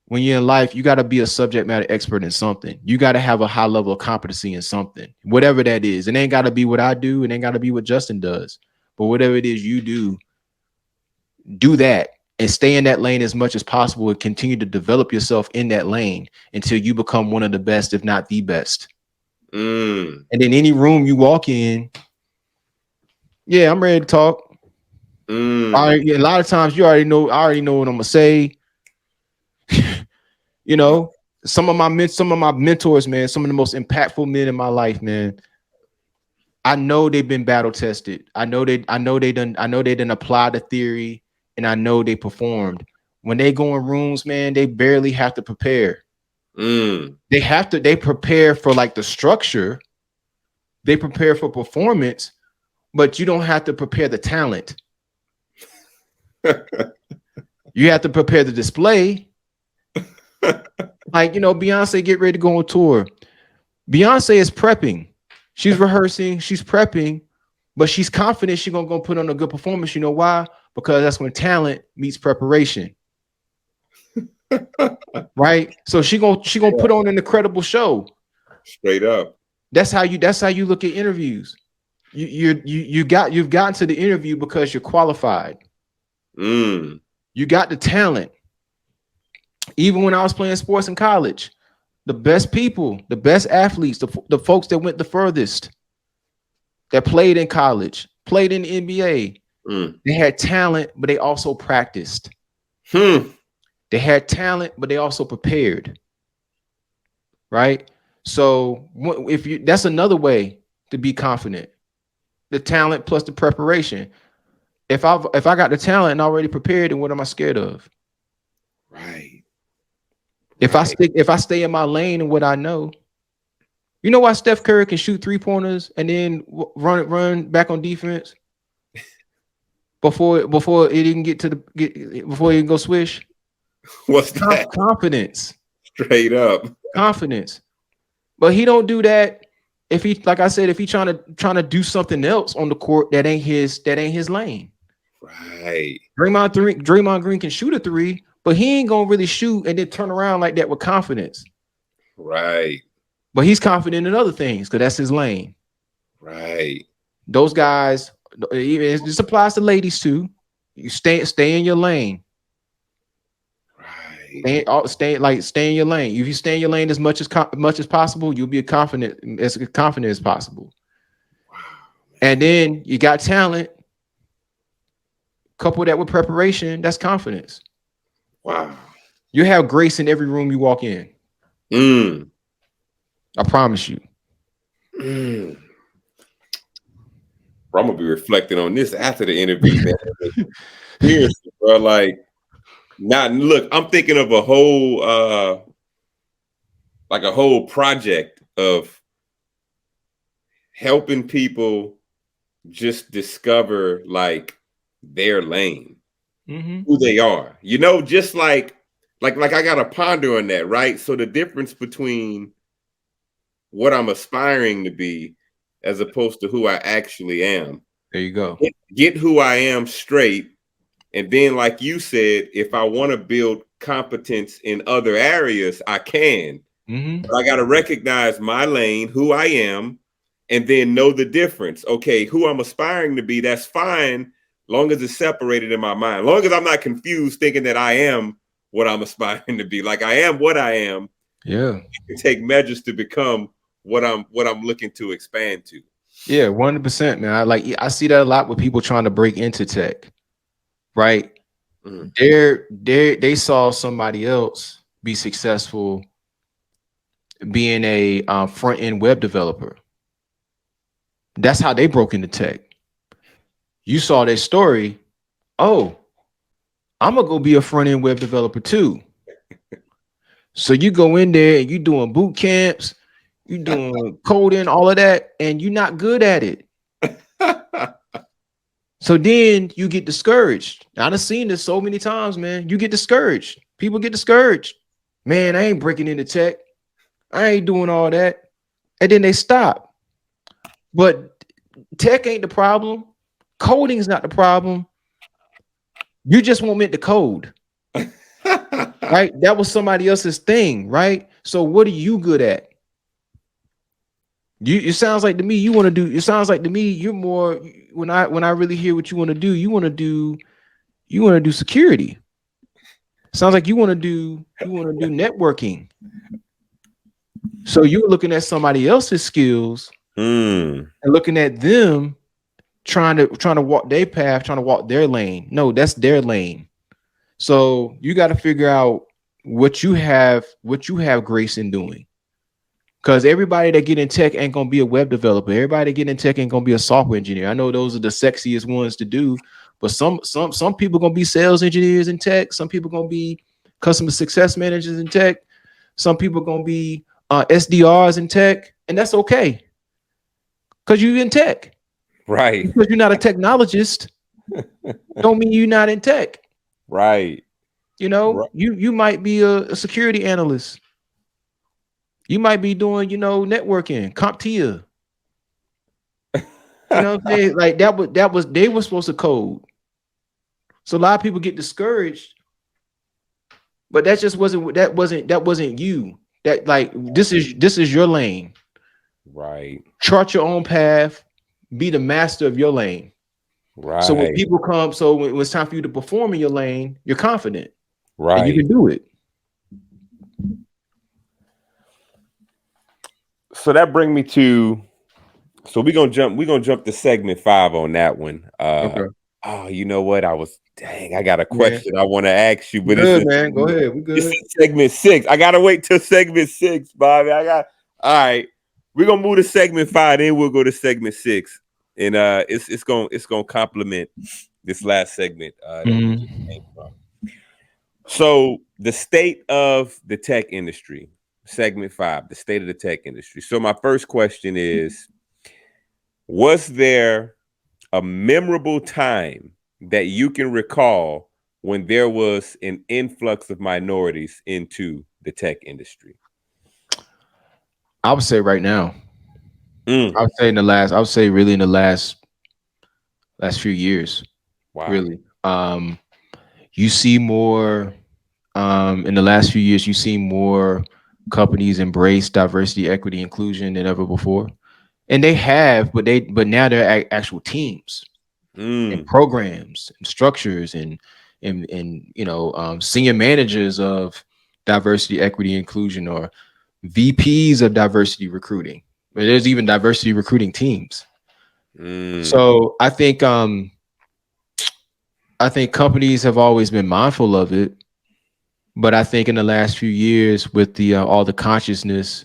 [SPEAKER 1] when you're in life, you got to be a subject matter expert in something. You got to have a high level of competency in something, whatever that is. It ain't got to be what I do. It ain't got to be what Justin does. But whatever it is you do that and stay in that lane as much as possible and continue to develop yourself in that lane until you become one of the best, if not the best.
[SPEAKER 2] Mm.
[SPEAKER 1] And in any room you walk in, yeah, I'm ready to talk.
[SPEAKER 2] Mm.
[SPEAKER 1] A lot of times you already know. I already know what I'm gonna say. you
[SPEAKER 2] Wow.
[SPEAKER 1] know, some of my mentors, man, some of the most impactful men in my life, man. I know they've been battle tested. I know they done applied the theory, and I know they performed. When they go in rooms, man, they barely have to prepare.
[SPEAKER 2] Mm.
[SPEAKER 1] They prepare for like the structure, they prepare for performance, but you don't have to prepare the talent. You have to prepare the display. Like, Beyonce get ready to go on tour. Beyonce is prepping. She's rehearsing, she's prepping, but she's confident she's gonna go put on a good performance. You know why? Because that's when talent meets preparation. Right? So she gonna
[SPEAKER 2] Yeah,
[SPEAKER 1] put on an incredible show.
[SPEAKER 2] straight up.
[SPEAKER 1] That's how you look at interviews. You've gotten to the interview because you're qualified.
[SPEAKER 2] Mm.
[SPEAKER 1] You got the talent. Even when I was playing sports in college, the best people, the best athletes, the folks that went the furthest, that played in college, played in the NBA,
[SPEAKER 2] Mm.
[SPEAKER 1] they had talent, but they also practiced.
[SPEAKER 2] Hmm.
[SPEAKER 1] They had talent, but they also prepared. Right. So if you, that's another way to be confident. The talent plus the preparation. If I got the talent and already prepared, then what am I scared of?
[SPEAKER 2] Right.
[SPEAKER 1] If I
[SPEAKER 2] Right.
[SPEAKER 1] stick, if I stay in my lane and what I know, you know why Steph Curry can shoot 3 pointers and then run back on defense before it didn't get to the get before he can go swish?
[SPEAKER 2] What's that?
[SPEAKER 1] Confidence,
[SPEAKER 2] Straight up.
[SPEAKER 1] confidence. But he don't do that if he, like I said, if he trying to do something else on the court that ain't his lane.
[SPEAKER 2] Right.
[SPEAKER 1] Draymond Green can shoot a three, but he ain't gonna really shoot and then turn around like that with confidence.
[SPEAKER 2] Right.
[SPEAKER 1] But he's confident in other things because that's his lane.
[SPEAKER 2] Right.
[SPEAKER 1] Those guys, even this applies to ladies too. You stay in your lane.
[SPEAKER 2] Right.
[SPEAKER 1] Stay in your lane. If you stay in your lane as much as possible, you'll be as confident as possible.
[SPEAKER 2] Wow.
[SPEAKER 1] And then you got talent. Couple that with preparation. That's confidence.
[SPEAKER 2] Wow.
[SPEAKER 1] You have grace in every room you walk in.
[SPEAKER 2] Mm.
[SPEAKER 1] I promise you.
[SPEAKER 2] Mm. Bro, I'm gonna be reflecting on this after the interview, man. Seriously, bro. Like, not look. I'm thinking of like a whole project of helping people just discover like their lane,
[SPEAKER 1] Mm-hmm.
[SPEAKER 2] who they are. Just like I gotta ponder on that, right? So the difference between what I'm aspiring to be as opposed to who I actually am.
[SPEAKER 1] There you go.
[SPEAKER 2] Get who I am straight. And then, like you said, if I want to build competence in other areas, I can.
[SPEAKER 1] Mm-hmm.
[SPEAKER 2] But I got to recognize my lane, who I am, and then know the difference. Okay, who I'm aspiring to be, that's fine, long as it's separated in my mind. Long as I'm not confused thinking that I am what I'm aspiring to be. Like I am what I am.
[SPEAKER 1] Yeah.
[SPEAKER 2] I can take measures to become what I'm looking to expand to.
[SPEAKER 1] Yeah, 100%, man. I see that a lot with people trying to break into tech, right?
[SPEAKER 2] Mm.
[SPEAKER 1] They saw somebody else be successful being a front end web developer. That's how they broke into tech. You saw their story. Oh, I'm gonna go be a front end web developer too. So you go in there and you doing boot camps, you doing coding, all of that, and you're not good at it. So then you get discouraged. I've seen this so many times, man. You get discouraged. People get discouraged. Man, I ain't breaking into tech. I ain't doing all that. And then they stop. But tech ain't the problem. Coding is not the problem. You just won't meant to code, right? That was somebody else's thing, right? So what are you good at? It sounds like to me you want to do. It sounds like to me you're more when I really hear what you want to do. You want to do security. Sounds like you want to do networking. So you're looking at somebody else's skills
[SPEAKER 2] Mm.
[SPEAKER 1] and looking at them trying to walk their path, trying to walk their lane. No, that's their lane. So you got to figure out what you have grace in doing. Because everybody that get in tech ain't gonna be a web developer. Everybody that get in tech ain't gonna be a software engineer. I know those are the sexiest ones to do, but some people gonna be sales engineers in tech. Some people gonna be customer success managers in tech. Some people gonna be SDRs in tech, and that's okay because you in tech.
[SPEAKER 2] Right.
[SPEAKER 1] Because you're not a technologist, don't mean you're not in tech.
[SPEAKER 2] Right.
[SPEAKER 1] You know,
[SPEAKER 2] Right.
[SPEAKER 1] you might be a security analyst. You might be doing, networking, CompTIA. You know what I'm saying? Like that was they were supposed to code. So a lot of people get discouraged, but that wasn't you. That like this is your lane.
[SPEAKER 2] Right.
[SPEAKER 1] Chart your own path, be the master of your lane. So when
[SPEAKER 2] Right.
[SPEAKER 1] people come, so when it's time for you to perform in your lane, you're confident and you
[SPEAKER 2] Right.
[SPEAKER 1] can do it.
[SPEAKER 2] So that bring me to, so we're gonna jump to segment 5 on that one.
[SPEAKER 1] Okay.
[SPEAKER 2] Oh, you know what? I got a
[SPEAKER 1] Yeah.
[SPEAKER 2] question I want to ask you, but it's
[SPEAKER 1] Good,
[SPEAKER 2] a
[SPEAKER 1] man. Go ahead. We
[SPEAKER 2] it's
[SPEAKER 1] good.
[SPEAKER 2] a segment 6. I gotta wait till segment 6, Bobby. All right. We're gonna move to segment 5, then we'll go to segment 6. And it's gonna complement this last segment that we just
[SPEAKER 1] Mhm.
[SPEAKER 2] came from. So the state of the tech industry, segment 5, the state of the tech industry. So my first question is, was there a memorable time that you can recall when there was an influx of minorities into the tech industry?
[SPEAKER 1] I would say right now.
[SPEAKER 2] Mm,
[SPEAKER 1] I would say really in the last few years,
[SPEAKER 2] wow.
[SPEAKER 1] really. You see more in the last few years, you see more companies embrace diversity, equity, inclusion than ever before. And they have, but now they're actual teams and
[SPEAKER 2] Mm,
[SPEAKER 1] programs and structures and senior managers of diversity, equity, inclusion, or VPs of diversity recruiting. But there's even diversity recruiting teams.
[SPEAKER 2] mm,
[SPEAKER 1] So I think companies have always been mindful of it, but I think in the last few years, with the all the consciousness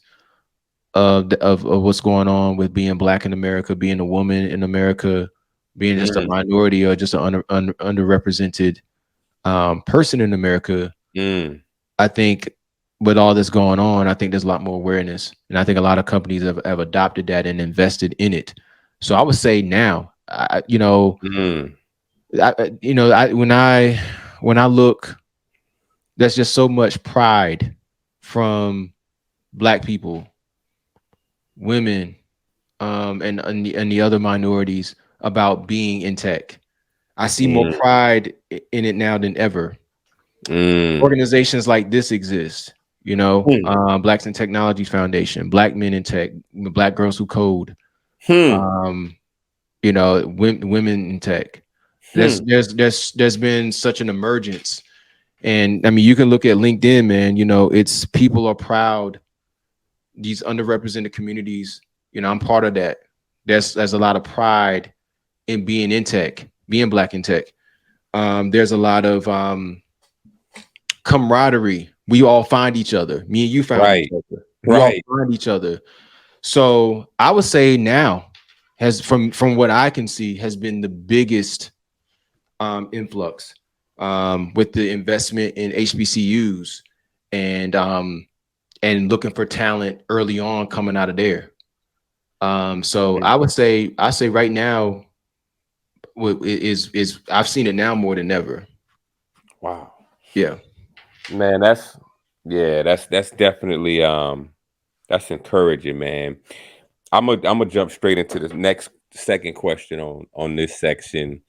[SPEAKER 1] of what's going on with being black in America, being a woman in America, being just a
[SPEAKER 2] mm,
[SPEAKER 1] minority or just an underrepresented person in America,
[SPEAKER 2] mm,
[SPEAKER 1] I think with all this going on, I think there's a lot more awareness, and I think a lot of companies have adopted that and invested in it. So I would say now,
[SPEAKER 2] mm,
[SPEAKER 1] when I look, there's just so much pride from black people, women, and the other minorities about being in tech. I see more
[SPEAKER 2] mm,
[SPEAKER 1] pride in it now than ever.
[SPEAKER 2] mm,
[SPEAKER 1] Organizations like this exist,
[SPEAKER 2] mm,
[SPEAKER 1] Blacks in Technology Foundation, Black Men in Tech, Black Girls Who Code,
[SPEAKER 2] hmm,
[SPEAKER 1] um, women in tech. There's
[SPEAKER 2] hmm,
[SPEAKER 1] there's there's there's been such an emergence, and I mean you can look at LinkedIn, man. It's people are proud. These underrepresented communities, I'm part of that. There's a lot of pride in being in tech, being black in tech. There's a lot of camaraderie. We all find each other. Me and you found each
[SPEAKER 2] right,
[SPEAKER 1] other. We all
[SPEAKER 2] right.
[SPEAKER 1] find each other. So I would say now has from what I can see has been the biggest influx with the investment in HBCUs and looking for talent early on coming out of there. So
[SPEAKER 2] Mm,
[SPEAKER 1] I say right now is I've seen it now more than ever.
[SPEAKER 2] wow.
[SPEAKER 1] Yeah.
[SPEAKER 2] Man, that's definitely that's encouraging, man. I'm gonna jump straight into the next second question on this section.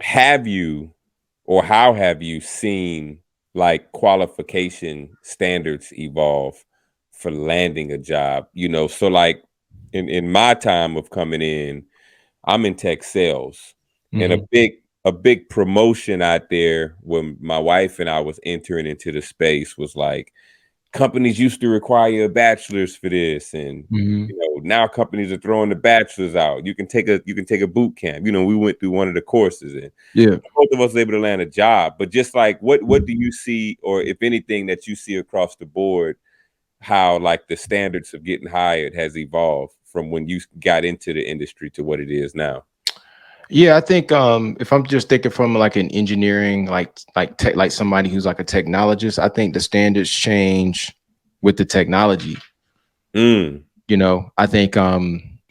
[SPEAKER 2] Have you, or how have you seen like qualification standards evolve for landing a job? So like in my time of coming in, I'm in tech sales, and a
[SPEAKER 1] Hmm.
[SPEAKER 2] big promotion out there when my wife and I was entering into the space was like, companies used to require a bachelor's for this, and
[SPEAKER 1] Hmm.
[SPEAKER 2] now companies are throwing the bachelor's out. You can take a boot camp. We went through one of the courses, and
[SPEAKER 1] Yeah.
[SPEAKER 2] both of us were able to land a job. But just like, what do you see, or if anything that you see across the board, how like the standards of getting hired has evolved from when you got into the industry to what it is now?
[SPEAKER 1] Yeah, I think if I'm just thinking from like an engineering, like tech, like somebody who's like a technologist, I think the standards change with the technology.
[SPEAKER 2] Mm,
[SPEAKER 1] I think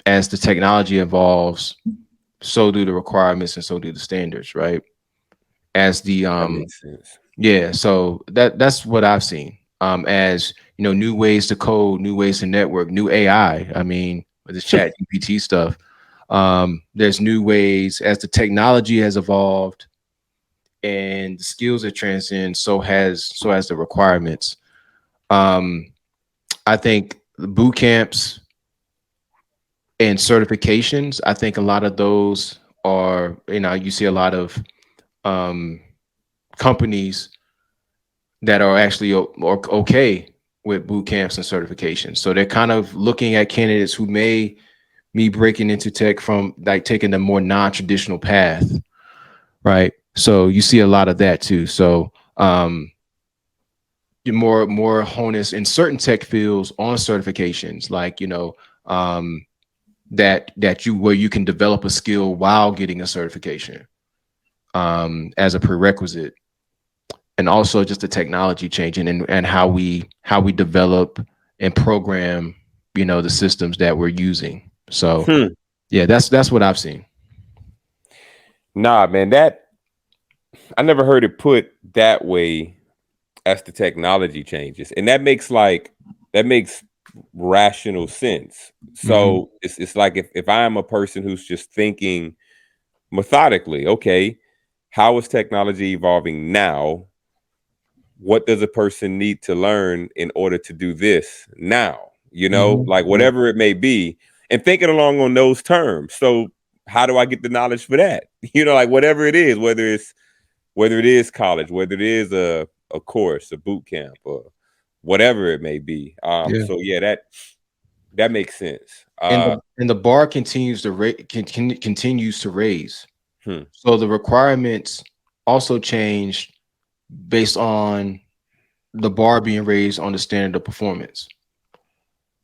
[SPEAKER 1] as the technology evolves, so do the requirements and so do the standards, right? As the
[SPEAKER 2] that makes sense.
[SPEAKER 1] Yeah, so that's what I've seen. As new ways to code, new ways to network, new AI. I mean, with this chat GPT stuff, there's new ways as the technology has evolved and the skills that transcend, so has the requirements. Um, I think the boot camps and certifications, I think a lot of those are, you see a lot of um, companies that are actually okay with boot camps and certifications. So they're kind of looking at candidates who may be breaking into tech from like taking the more non-traditional path, right? So you see a lot of that too. So you're more honus in certain tech fields on certifications, like that you where you can develop a skill while getting a certification as a prerequisite, and also just the technology changing and how we develop and program the systems that we're using. So
[SPEAKER 2] Hmm.
[SPEAKER 1] yeah, that's what I've seen.
[SPEAKER 2] Nah, man, that I never heard it put that way as the technology changes. And that makes rational sense.
[SPEAKER 1] Hmm.
[SPEAKER 2] So it's like if I am a person who's just thinking methodically, okay, how is technology evolving now? What does a person need to learn in order to do this now?
[SPEAKER 1] Hmm.
[SPEAKER 2] Like
[SPEAKER 1] Yeah.
[SPEAKER 2] whatever it may be, and thinking along on those terms. So how do I get the knowledge for that? Like whatever it is, whether it is college, whether it is a course, a boot camp, or whatever it may be.
[SPEAKER 1] Yeah.
[SPEAKER 2] So yeah, that makes sense.
[SPEAKER 1] And the bar continues to continues to raise.
[SPEAKER 2] Hmm,
[SPEAKER 1] So the requirements also changed based on the bar being raised on the standard of performance.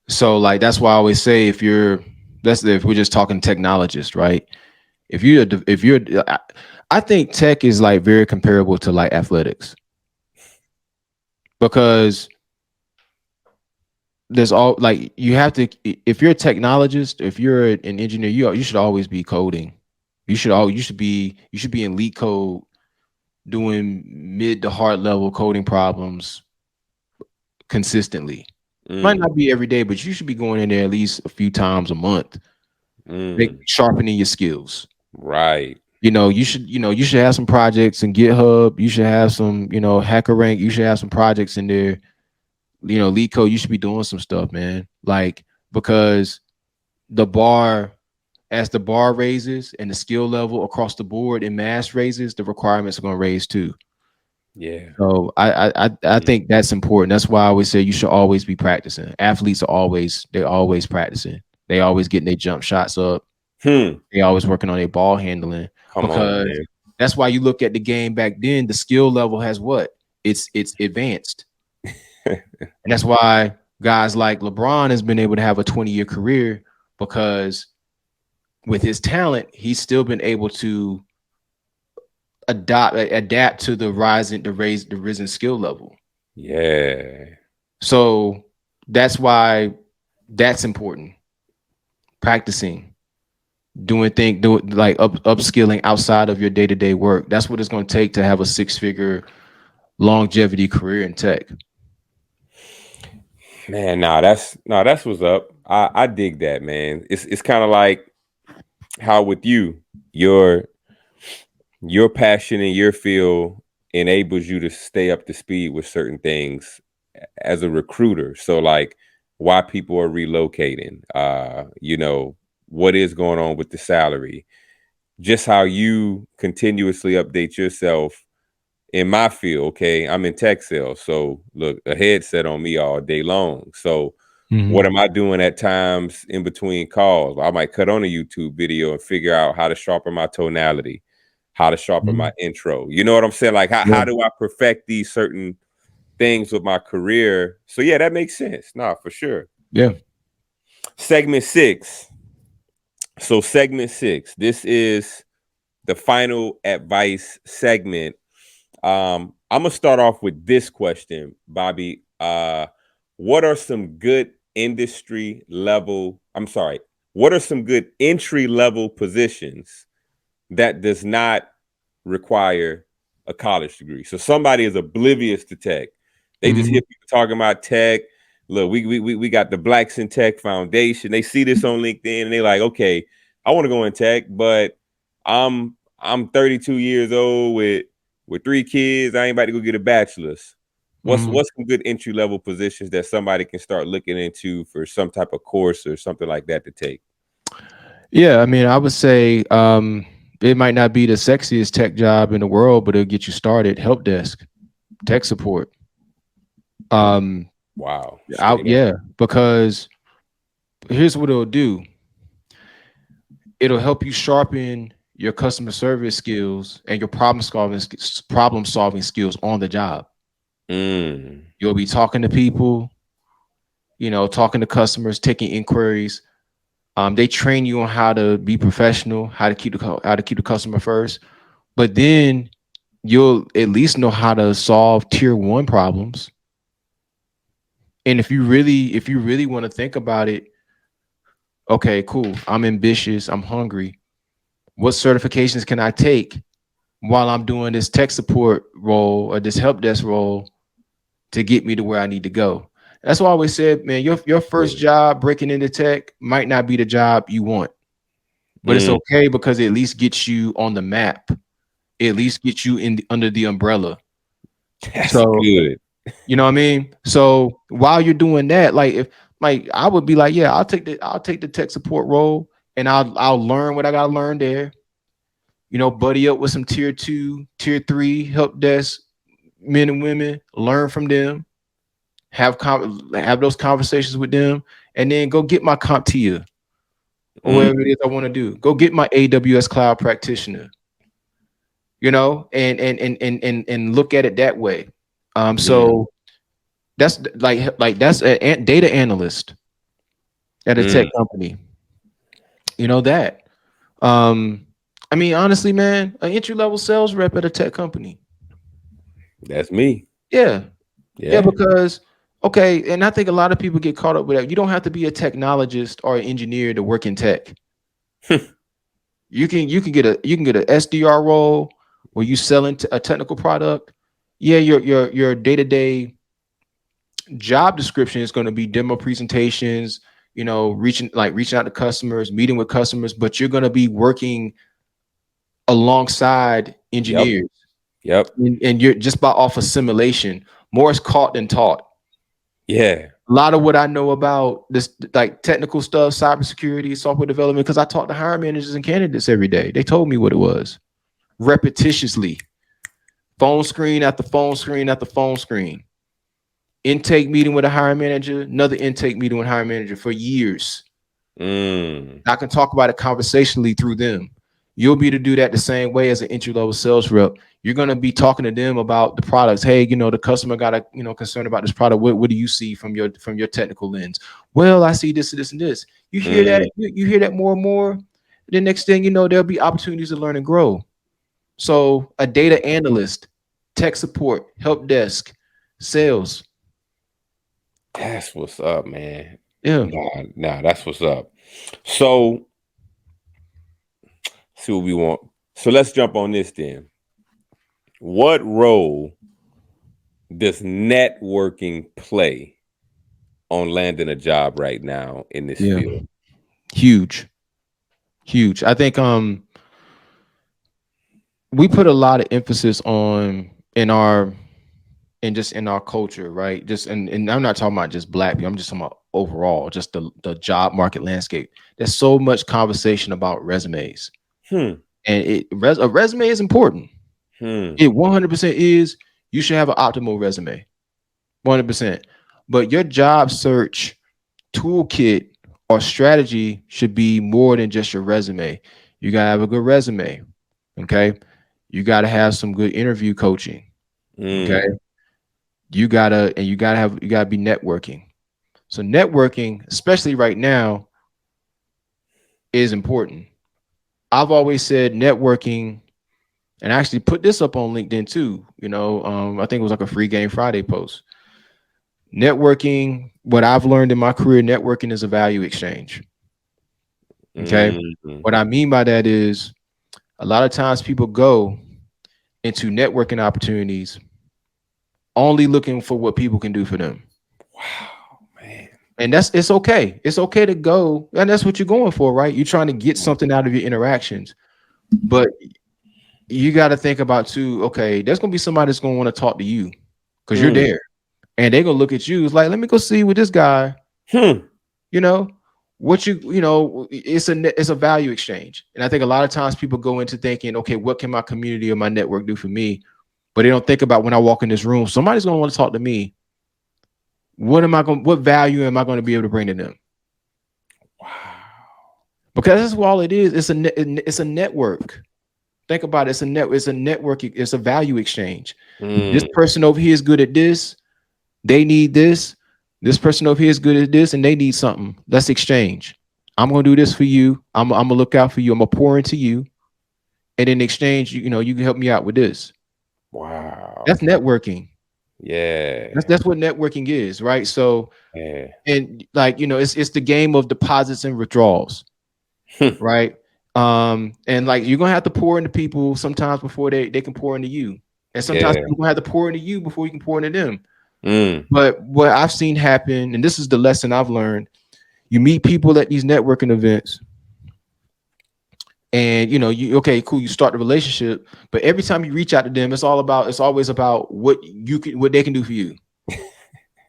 [SPEAKER 1] So like that's why I always say if we're just talking technologist, right? If you're I think tech is like very comparable to like athletics, because there's all like you have to, if you're a technologist, if you're an engineer, you should always be coding. You should be in lead code doing mid to hard level coding problems consistently. Might
[SPEAKER 2] mm,
[SPEAKER 1] not be every day, but you should be going in there at least a few times a month,
[SPEAKER 2] mm,
[SPEAKER 1] sharpening your skills.
[SPEAKER 2] right.
[SPEAKER 1] You should have some projects in GitHub. You should have some, hacker rank. You should have some projects in there. Lead code. You should be doing some stuff, man. Like, because the bar, as the bar raises and the skill level across the board in mass raises, the requirements are going to raise too.
[SPEAKER 2] Yeah.
[SPEAKER 1] So I
[SPEAKER 2] Mm,
[SPEAKER 1] think that's important. That's why I always say you should always be practicing. Athletes they're always practicing. They always getting their jump shots up.
[SPEAKER 2] hmm.
[SPEAKER 1] They always working on their ball handling,
[SPEAKER 2] Come on,
[SPEAKER 1] because
[SPEAKER 2] man.
[SPEAKER 1] that's why you look at the game back then. The skill level has what? It's advanced, and that's why guys like LeBron has been able to have a 20-year career, because with his talent, he's still been able to adapt to the risen skill level.
[SPEAKER 2] Yeah.
[SPEAKER 1] So that's why that's important. Practicing, doing like upskilling outside of your day to day work. That's what it's going to take to have a 6-figure longevity career in tech.
[SPEAKER 2] Man, that's what's up. I dig that, man. It's kind of like how with you, your passion and your field enables you to stay up to speed with certain things as a recruiter. So like why people are relocating, what is going on with the salary, just how you continuously update yourself. In my field, okay, I'm in tech sales. So look, a headset on me all day long. So what
[SPEAKER 1] Hmm.
[SPEAKER 2] am I doing at times in between calls? I might cut on a YouTube video and figure out how to sharpen my tonality, how to sharpen my
[SPEAKER 1] Hmm.
[SPEAKER 2] intro. You know what I'm saying? Like how
[SPEAKER 1] Yeah.
[SPEAKER 2] do I perfect these certain things with my career? So yeah, that makes sense. Nah, for sure.
[SPEAKER 1] Yeah.
[SPEAKER 2] Segment 6. So segment 6. This is the final advice segment. I'm gonna start off with this question, Bobby. What are some good industry level? I'm sorry. What are some good entry level positions that does not require a college degree? So somebody is oblivious to tech. They just hear
[SPEAKER 1] Mhm.
[SPEAKER 2] people talking about tech. Look, we got the Blacks in Tech Foundation. They see this on LinkedIn and they like, okay, I want to go in tech, but I'm 32 years old with three kids. I ain't about to go get a bachelor's.
[SPEAKER 1] Mhm.
[SPEAKER 2] What's some good entry level positions that somebody can start looking into for some type of course or something like that to take?
[SPEAKER 1] Yeah, I mean, I would say it might not be the sexiest tech job in the world, but it'll get you started. Help desk, tech support.
[SPEAKER 2] Mm,
[SPEAKER 1] Um,
[SPEAKER 2] wow,
[SPEAKER 1] out
[SPEAKER 2] straight up.
[SPEAKER 1] yeah, because here's what it'll do. It'll help you sharpen your customer service skills and your problem solving skills on the job.
[SPEAKER 2] Mm,
[SPEAKER 1] You'll be talking to people, talking to customers, taking inquiries. They train you on how to be professional, how to keep the customer first. But then you'll at least know how to solve tier one problems. And if you really want to think about it, okay, cool. I'm ambitious. I'm hungry. What certifications can I take while I'm doing this tech support role or this help desk role to get me to where I need to go? That's why I always said, man, your first
[SPEAKER 2] good.
[SPEAKER 1] job breaking into tech might not be the job you want, but it's
[SPEAKER 2] Mm,
[SPEAKER 1] okay because it at least gets you on the map. It at least gets you under the umbrella.
[SPEAKER 2] that's
[SPEAKER 1] So
[SPEAKER 2] good.
[SPEAKER 1] you know what I mean? So while you're doing that, like if like I would be like, yeah, I'll take the tech support role and I'll learn what I gotta learn there. Buddy up with some tier two, tier three help desk men and women, learn from them, have those conversations with them, and then go get my CompTIA or
[SPEAKER 2] Mm,
[SPEAKER 1] whatever it is I want to do. Go get my AWS cloud practitioner, and look at it that way.
[SPEAKER 2] mm,
[SPEAKER 1] So that's like that's a data analyst at a tech
[SPEAKER 2] mm.
[SPEAKER 1] company. You know that. Um, I mean, honestly, man, an entry level sales rep at a tech company.
[SPEAKER 2] That's me.
[SPEAKER 1] Yeah, yeah,
[SPEAKER 2] Yeah.
[SPEAKER 1] because okay, and I think a lot of people get caught up with that. You don't have to be a technologist or an engineer to work in tech. You can get a SDR role where you sell into a technical product. Yeah, your day-to-day job description is going to be demo presentations, reaching out to customers, meeting with customers, but you're going to be working alongside
[SPEAKER 2] Yep.
[SPEAKER 1] engineers,
[SPEAKER 2] Yep.
[SPEAKER 1] and you're just by off assimilation. More is caught than taught.
[SPEAKER 2] Yeah.
[SPEAKER 1] A lot of what I know about this, like technical stuff, cybersecurity, software development, because I talk to hiring managers and candidates every day. They told me what it was repetitiously, phone screen after phone screen after phone screen. Intake meeting with a hiring manager, another intake meeting with a hiring manager for years.
[SPEAKER 2] Mm.
[SPEAKER 1] I can talk about it conversationally through them. You'll be able to do that the same way as an entry level sales rep. You're going to be talking to them about the products. Hey, the customer got a concern about this product. What do you see from your technical lens? Well, I see this and this and this. You hear that?
[SPEAKER 2] Mm.
[SPEAKER 1] You hear that more and more. The next thing you know, there'll be opportunities to learn and grow. So, a data analyst, tech support, help desk, sales.
[SPEAKER 2] That's what's up, man.
[SPEAKER 1] Yeah,
[SPEAKER 2] Nah, that's what's up. So, see what we want. So let's jump on this then. What role does networking play on landing a job right now in this
[SPEAKER 1] yeah,
[SPEAKER 2] field?
[SPEAKER 1] huge, huge. I think we put a lot of emphasis on in our culture, right? And I'm not talking about just black people. I'm just talking about overall, just the job market landscape. There's so much conversation about resumes,
[SPEAKER 2] Hmm.
[SPEAKER 1] and a resume is important.
[SPEAKER 2] Hmm.
[SPEAKER 1] It 100% is. You should have an optimal resume, 100%. But your job search toolkit or strategy should be more than just your resume. You gotta have a good resume. Okay. You gotta have some good interview coaching. Okay.
[SPEAKER 2] Hmm.
[SPEAKER 1] You gotta be networking. So networking, especially right now, is important. I've always said networking, and I actually put this up on LinkedIn too. I think it was like a free game Friday post. Networking, what I've learned in my career, networking is a value exchange. Okay.
[SPEAKER 2] Mm.
[SPEAKER 1] What I mean by that is a lot of times people go into networking opportunities only looking for what people can do for them.
[SPEAKER 2] Wow, man.
[SPEAKER 1] And it's okay. It's okay to go, and that's what you're going for, right? You're trying to get something out of your interactions. But you got to think about too, okay, there's gonna be somebody that's gonna want to talk to you because you're
[SPEAKER 2] Mm.
[SPEAKER 1] there. And they're gonna look at you. It's like, let me go see with this guy,
[SPEAKER 2] Hmm.
[SPEAKER 1] you know, it's a value exchange. And I think a lot of times people go into thinking, okay, what can my community or my network do for me? But they don't think about when I walk in this room, somebody's gonna want to talk to me. What value am I going to be able to bring to them?
[SPEAKER 2] Wow.
[SPEAKER 1] Because that's all it is. It's a network. Think about it. It's a network. It's a value exchange. This
[SPEAKER 2] Mm.
[SPEAKER 1] person over here is good at this. They need this. This person over here is good at this, and they need something. Let's exchange. I'm gonna do this for you. I'm gonna look out for you. I'm gonna pour into you, and in exchange, you can help me out with this.
[SPEAKER 2] Wow.
[SPEAKER 1] That's networking.
[SPEAKER 2] Yeah.
[SPEAKER 1] That's what networking is, right? So,
[SPEAKER 2] Yeah.
[SPEAKER 1] and like it's the game of deposits and withdrawals,
[SPEAKER 2] Hmm.
[SPEAKER 1] right? And like you're gonna have to pour into people sometimes before they can pour into you, and sometimes
[SPEAKER 2] Yeah.
[SPEAKER 1] people gonna have to pour into you before you can pour into them.
[SPEAKER 2] Mm.
[SPEAKER 1] But what I've seen happen, and this is the lesson I've learned, you meet people at these networking events, and you okay, cool, you start the relationship, but every time you reach out to them, it's always about what they can do for you.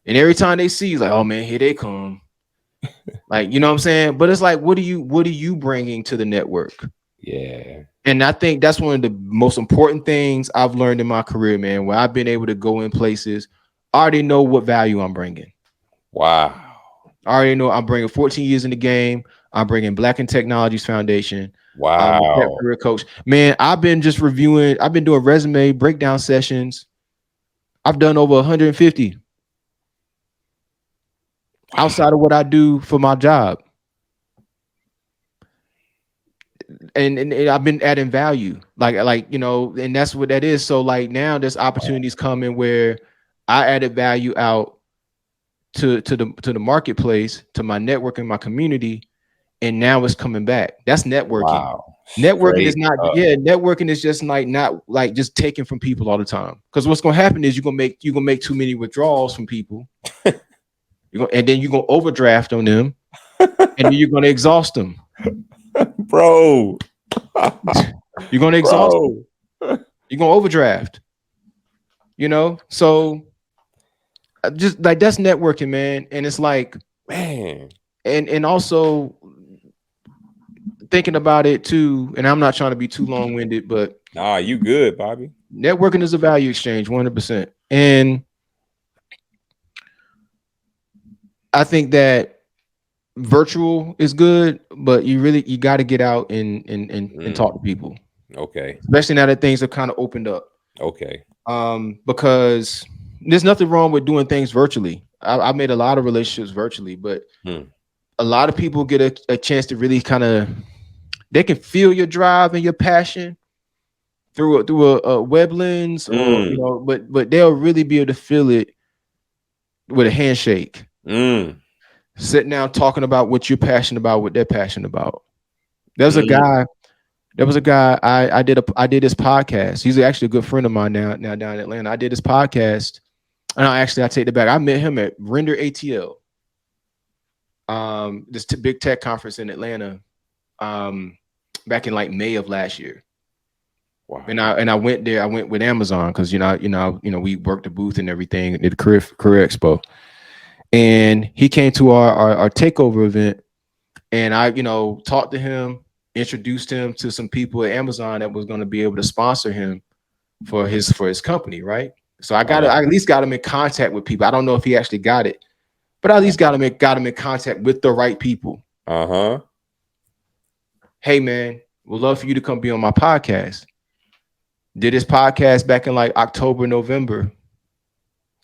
[SPEAKER 1] And every time they see you, like, oh man, here they come. Like, you know what I'm saying? But it's like, what are you bringing to the network?
[SPEAKER 2] Yeah.
[SPEAKER 1] And I think that's one of the most important things I've learned in my career, man, where I've been able to go in places. I already know what value I'm bringing.
[SPEAKER 2] Wow.
[SPEAKER 1] I already know I'm bringing 14 years in the game. I'm bringing Black and Technologies Foundation. I'm a tech
[SPEAKER 2] Wow.
[SPEAKER 1] career coach. Man, I've been doing resume breakdown sessions. I've done over 150
[SPEAKER 2] Wow.
[SPEAKER 1] outside of what I do for my job. And I've been adding value, and that's what that is. So like now there's opportunities coming where I added value out to the marketplace, to my network and my community, and now it's coming back. That's networking.
[SPEAKER 2] Wow.
[SPEAKER 1] Networking is
[SPEAKER 2] Straight
[SPEAKER 1] not,
[SPEAKER 2] up.
[SPEAKER 1] yeah, networking is just like not like just taking from people all the time. Because what's gonna happen is you're gonna make too many withdrawals from people. And then you're gonna overdraft on them, and then you're gonna exhaust them.
[SPEAKER 2] Bro.
[SPEAKER 1] You're gonna exhaust them.
[SPEAKER 2] Bro.
[SPEAKER 1] You're gonna overdraft. So just like that's networking, man. And it's like,
[SPEAKER 2] Man.
[SPEAKER 1] and also thinking about it too. And I'm not trying to be too long winded, but
[SPEAKER 2] Nah, you good, Bobby.
[SPEAKER 1] networking is a value exchange, 100%. And I think that virtual is good, but you got to get out and
[SPEAKER 2] Mm.
[SPEAKER 1] talk to people,
[SPEAKER 2] Okay.
[SPEAKER 1] especially now that things have kind of opened up.
[SPEAKER 2] Okay.
[SPEAKER 1] Because there's nothing wrong with doing things virtually. I've made a lot of relationships virtually, but
[SPEAKER 2] Hmm.
[SPEAKER 1] a lot of people get a chance to really kind of, they can feel your drive and your passion through a web lens, or
[SPEAKER 2] Mm.
[SPEAKER 1] but they'll really be able to feel it with a handshake,
[SPEAKER 2] Mm.
[SPEAKER 1] sitting down talking about what you're passionate about, what they're passionate about. There's a
[SPEAKER 2] Mm.
[SPEAKER 1] guy. There was a guy I did this podcast. He's actually a good friend of mine now down in Atlanta. I did this podcast, and I take it back. I met him at Render ATL, this big tech conference in Atlanta, um, back in like May of last year.
[SPEAKER 2] Wow.
[SPEAKER 1] And I went there. I went with Amazon because we worked the booth and everything at the career expo. And he came to our takeover event, and I talked to him, introduced him to some people at Amazon that was going to be able to sponsor him for his company, right? So I at least got him in contact with people. I don't know if he actually got it, but I at least got him in contact with the right people.
[SPEAKER 2] Uh-huh.
[SPEAKER 1] Hey man, would love for you to come be on my podcast. Did his podcast back in like October, November.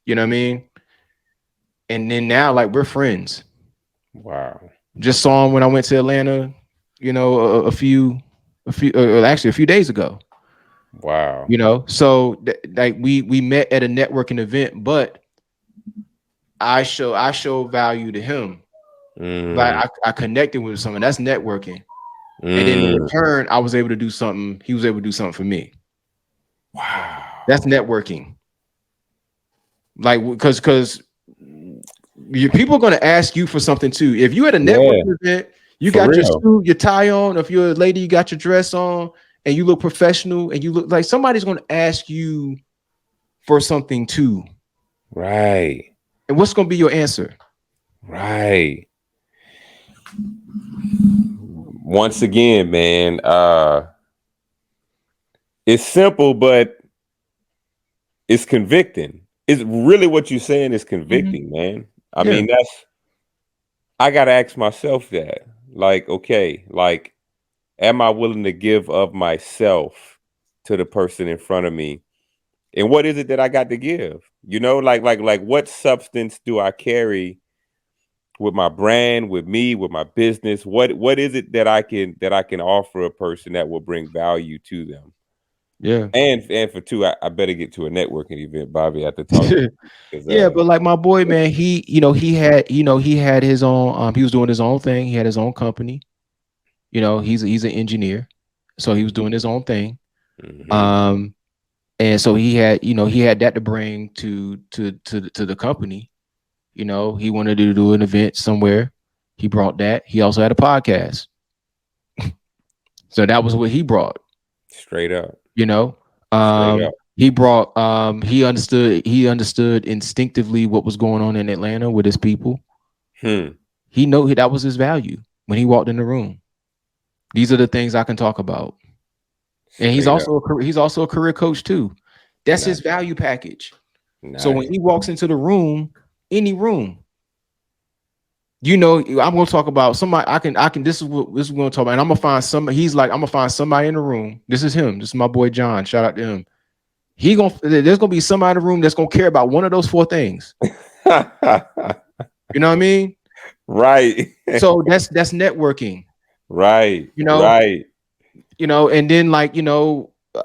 [SPEAKER 1] You know what I mean? And then now like we're friends.
[SPEAKER 2] Wow.
[SPEAKER 1] Just saw him when I went to Atlanta, a actually a few days ago.
[SPEAKER 2] Wow.
[SPEAKER 1] You know, so like we met at a networking event, but I show value to him. Like
[SPEAKER 2] Mm,
[SPEAKER 1] I connected with someone. That's networking. And then in
[SPEAKER 2] mm,
[SPEAKER 1] return, I was able to do something. He was able to do something for me. That's
[SPEAKER 2] wow.
[SPEAKER 1] networking. Like because people are going to ask you for something too. If you at a
[SPEAKER 2] Yeah,
[SPEAKER 1] networking event, you
[SPEAKER 2] for
[SPEAKER 1] got your
[SPEAKER 2] real.
[SPEAKER 1] suit, your tie on. If you're a lady, you got your dress on, and you look professional, and you look like somebody's going to ask you for something too.
[SPEAKER 2] Right.
[SPEAKER 1] And what's going to be your answer?
[SPEAKER 2] Right. Once again, man, it's simple, but it's convicting. It's really what you're saying is
[SPEAKER 1] Mhm.
[SPEAKER 2] convicting, man. I
[SPEAKER 1] Yeah,
[SPEAKER 2] mean, that's I gotta ask myself that. Like, okay, like, am I willing to give of myself to the person in front of me? And what is it that I got to give? You know, like what substance do I carry with my brand, with me, with my business? What is it that I can offer a person that will bring value to them?
[SPEAKER 1] yeah.
[SPEAKER 2] And for two, I better get to a networking event, Bobby, after talking because
[SPEAKER 1] Yeah, but like my boy, man, he had his own he was doing his own thing. He had his own company. He's an engineer. So he was doing his own thing.
[SPEAKER 2] mm-hmm,
[SPEAKER 1] Um and so he had that to bring to the company. He wanted to do an event somewhere. He brought that. He also had a podcast. So that was what he brought,
[SPEAKER 2] straight up,
[SPEAKER 1] you know.
[SPEAKER 2] straight up.
[SPEAKER 1] He understood instinctively what was going on in Atlanta with his people.
[SPEAKER 2] Hmm.
[SPEAKER 1] He know that was his value when he walked in the room. These are the things I can talk about. And he's
[SPEAKER 2] Straight up.
[SPEAKER 1] also a career coach too. That's his
[SPEAKER 2] Nice.
[SPEAKER 1] value package. So when
[SPEAKER 2] Nice.
[SPEAKER 1] he walks into the room, any room, I'm gonna talk about somebody. I can. This is what we're gonna talk about. And I'm gonna find somebody. He's like, I'm gonna find somebody in the room. This is him. This is my boy John. Shout out to him. There's gonna be somebody in the room that's gonna care about one of those four things. You know what I mean?
[SPEAKER 2] Right.
[SPEAKER 1] So that's networking.
[SPEAKER 2] Right.
[SPEAKER 1] You know,
[SPEAKER 2] Right.
[SPEAKER 1] and then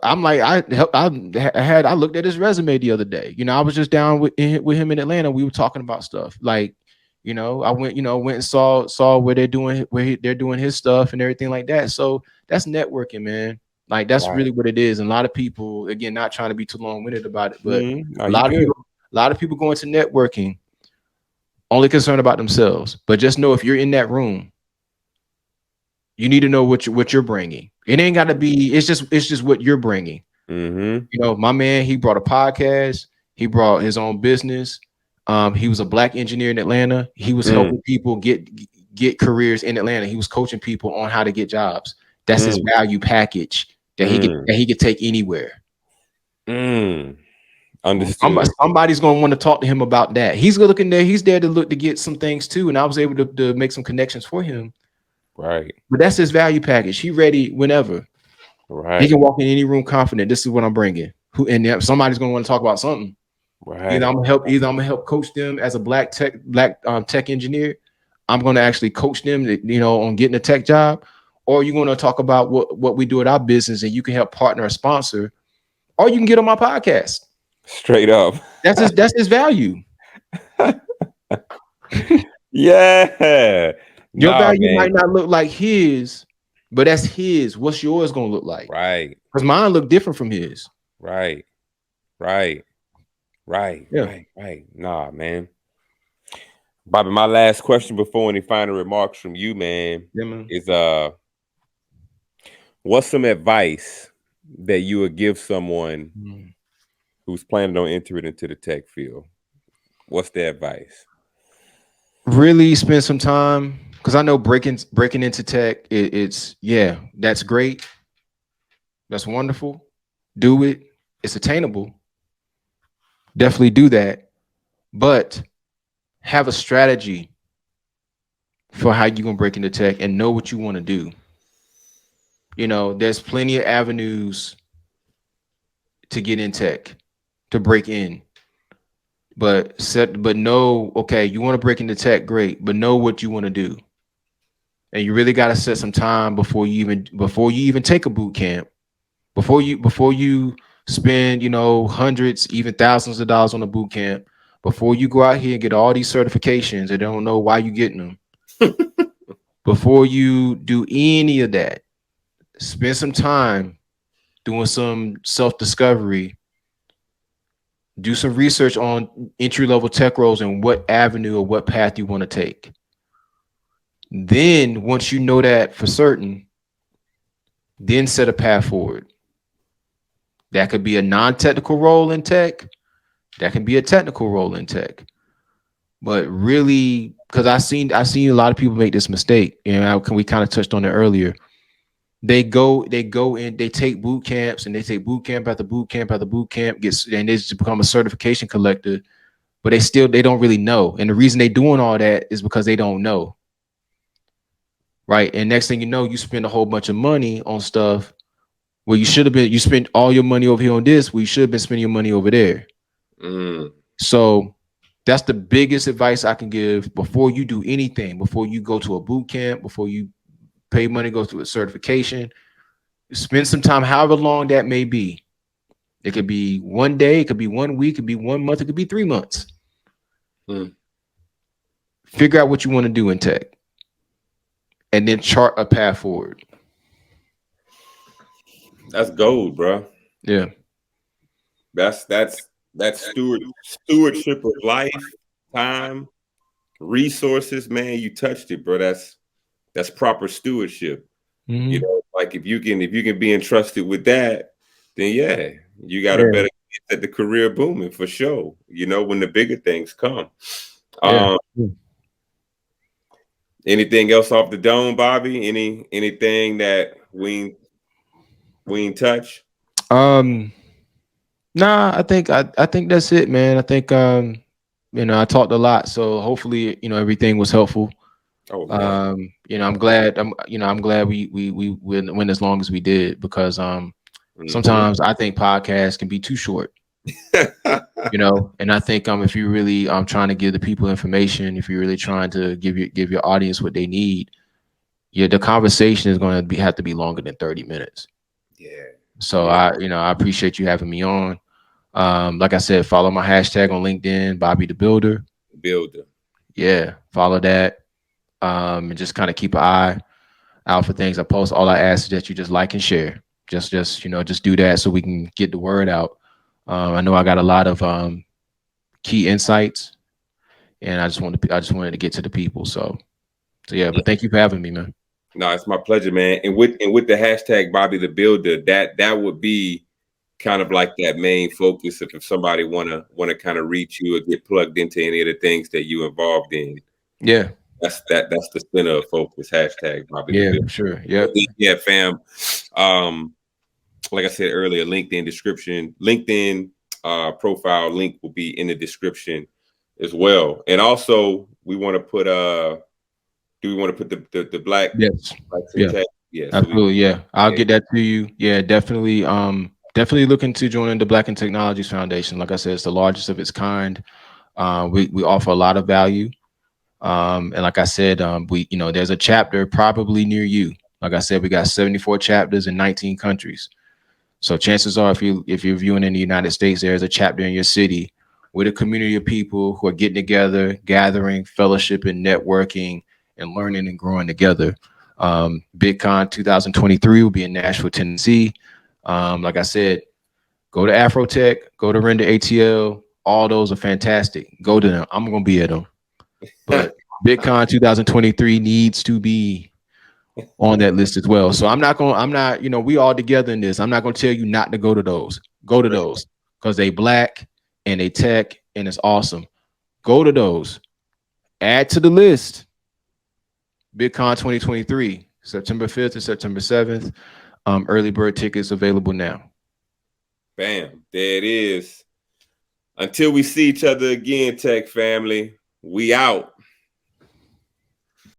[SPEAKER 1] I'm like I looked at his resume the other day. I was just down with him in Atlanta. We were talking about stuff like, I went and saw where they're doing his stuff and everything like that. So that's networking, man. Like that's
[SPEAKER 2] Right.
[SPEAKER 1] really what it is. And a lot of people, again, not trying to be too long-winded about it, but
[SPEAKER 2] No,
[SPEAKER 1] a
[SPEAKER 2] you
[SPEAKER 1] lot of
[SPEAKER 2] good.
[SPEAKER 1] people a lot of people go into networking only concerned about themselves. But just know if you're in that room, you need to know what you're bringing. It ain't got to be. It's just what you're bringing.
[SPEAKER 2] Mm-hmm.
[SPEAKER 1] My man, he brought a podcast. He brought his own business. He was a black engineer in Atlanta. He was
[SPEAKER 2] Mm,
[SPEAKER 1] helping people get careers in Atlanta. He was coaching people on how to get jobs. That's his
[SPEAKER 2] mm,
[SPEAKER 1] value package that he could
[SPEAKER 2] mm,
[SPEAKER 1] that he could take anywhere.
[SPEAKER 2] mm. Understood.
[SPEAKER 1] Somebody's gonna want to talk to him about that. He's looking there. He's there to look to get some things too. And I was able to make some connections for him.
[SPEAKER 2] Right.
[SPEAKER 1] But that's his value package. He ready whenever. He can
[SPEAKER 2] Right.
[SPEAKER 1] walk in any room confident. This is what I'm bringing. Somebody's gonna want to talk about something.
[SPEAKER 2] Right.
[SPEAKER 1] Either I'm gonna help coach them as a black tech engineer. I'm gonna actually coach them, on getting a tech job, or you're gonna talk about what we do at our business, and you can help partner or sponsor, or you can get on my podcast.
[SPEAKER 2] Straight up.
[SPEAKER 1] That's his value.
[SPEAKER 2] Yeah.
[SPEAKER 1] Your
[SPEAKER 2] Nah,
[SPEAKER 1] value
[SPEAKER 2] man.
[SPEAKER 1] might not look like his, but that's his. What's yours gonna look like?
[SPEAKER 2] Right.
[SPEAKER 1] Because mine look different from his.
[SPEAKER 2] Right. Right. Right.
[SPEAKER 1] Yeah,
[SPEAKER 2] Right. Right. Nah, man. Bobby, my last question before any final remarks from you, man,
[SPEAKER 1] yeah, man.
[SPEAKER 2] is what's some advice that you would give someone
[SPEAKER 1] Mm.
[SPEAKER 2] who's planning on entering into the tech field? What's the advice?
[SPEAKER 1] Really spend some time because I know breaking into tech. It's yeah, that's great. That's wonderful. Do it. It's attainable. Definitely do that. But have a strategy for how you're gonna break into tech and know what you want to do. There's plenty of avenues to get in tech, to break in. But know, okay, you want to break into tech, great, but know what you want to do. and you really got to set some time before you even take a boot camp, before you spend, hundreds, even thousands of dollars on a boot camp, before you go out here and get all these certifications and don't know why you getting them. Before you do any of that, spend some time doing some self discovery, do some research on entry level tech roles and what avenue or what path you want to take. Then, once you know that for certain, then set a path forward. That could be a non technical role in tech, that can be a technical role in tech. But really, because I seen a lot of people make this mistake, and we kind of touched on it earlier. They go in, they take boot camps, and they take boot camp after boot camp after boot camp, and they just become a certification collector, but they don't really know. And the reason they doing all that is because they don't know. Right. And next thing you know, you spend a whole bunch of money on stuff where you spent all your money over here on this, where you should have been spending your money over there.
[SPEAKER 2] Mm.
[SPEAKER 1] So that's the biggest advice I can give before you do anything, before you go to a boot camp, before you pay money, go through a certification, spend some time, however long that may be. It could be one day, it could be 1 week, it could be 1 month, it could be 3 months.
[SPEAKER 2] Mm.
[SPEAKER 1] Figure out what you want to do in tech and then chart a path forward.
[SPEAKER 2] That's gold, bro.
[SPEAKER 1] Yeah.
[SPEAKER 2] That's stewardship of life, time, resources, man. You touched it, bro. That's proper stewardship. You
[SPEAKER 1] Mm-hmm.
[SPEAKER 2] know, like if you can be entrusted with that, then yeah, you got a
[SPEAKER 1] Yeah.
[SPEAKER 2] better chance at the career booming for sure. You know, when the bigger things come.
[SPEAKER 1] Yeah.
[SPEAKER 2] Um, anything else off the dome, Bobby? Anything that we ain't touch?
[SPEAKER 1] Um, nah, I think that's it, man. I think I talked a lot, so hopefully, everything was helpful.
[SPEAKER 2] Oh man.
[SPEAKER 1] I'm glad we went as long as we did because
[SPEAKER 2] Hmm.
[SPEAKER 1] sometimes I think podcasts can be too short, and I think if you really trying to give the people information, if you're really trying to give your audience what they need, yeah, the conversation is going to have to be longer than 30 minutes.
[SPEAKER 2] Yeah,
[SPEAKER 1] So
[SPEAKER 2] yeah.
[SPEAKER 1] I appreciate you having me on. Like I said, follow my hashtag on LinkedIn, Bobby the Builder.
[SPEAKER 2] Builder.
[SPEAKER 1] Yeah, follow that. And just kind of keep an eye out for things I post. All I ask is that you just like and share. Just do that so we can get the word out. I know I got a lot of key insights, and I just wanted to get to the people. So yeah, but thank you for having me, man.
[SPEAKER 2] No, it's my pleasure, man. And with the hashtag Bobby the Builder, that would be kind of like that main focus if somebody wanna kind of reach you or get plugged into any of the things that you involved in.
[SPEAKER 1] Yeah,
[SPEAKER 2] That's the center of focus. Hashtag Bobby the
[SPEAKER 1] yeah,
[SPEAKER 2] Builder.
[SPEAKER 1] for sure.
[SPEAKER 2] But
[SPEAKER 1] Yep.
[SPEAKER 2] then, yeah, fam. Um, like I said earlier, LinkedIn profile link will be in the description as well. And also, we want to put do we want to put the
[SPEAKER 1] Yes.
[SPEAKER 2] blacks in
[SPEAKER 1] Yeah.
[SPEAKER 2] tech? Yeah, so we
[SPEAKER 1] Absolutely. Yeah. I'll
[SPEAKER 2] yeah,
[SPEAKER 1] get that to you. Yeah, definitely. Definitely looking to join the Black and Technologies Foundation. Like I said, it's the largest of its kind. We offer a lot of value. And like I said, there's a chapter probably near you. Like I said, we got 74 chapters in 19 countries. So chances are, if you're viewing in the United States, there's a chapter in your city with a community of people who are getting together, gathering, fellowship, and networking, and learning and growing together. BitCon 2023 will be in Nashville, Tennessee. Like I said, go to Afrotech, go to Render ATL. All those are fantastic. Go to them. I'm gonna be at them. But BitCon 2023 needs to be on that list as well. So I'm not, we all together in this. I'm not gonna tell you not to go to those. Go to those because they black and they tech and it's awesome. Go to those. Add to the list. BitCon 2023, September 5th and September 7th. Early bird tickets available now.
[SPEAKER 2] bam, there it is. Until we see each other again, tech family, we out.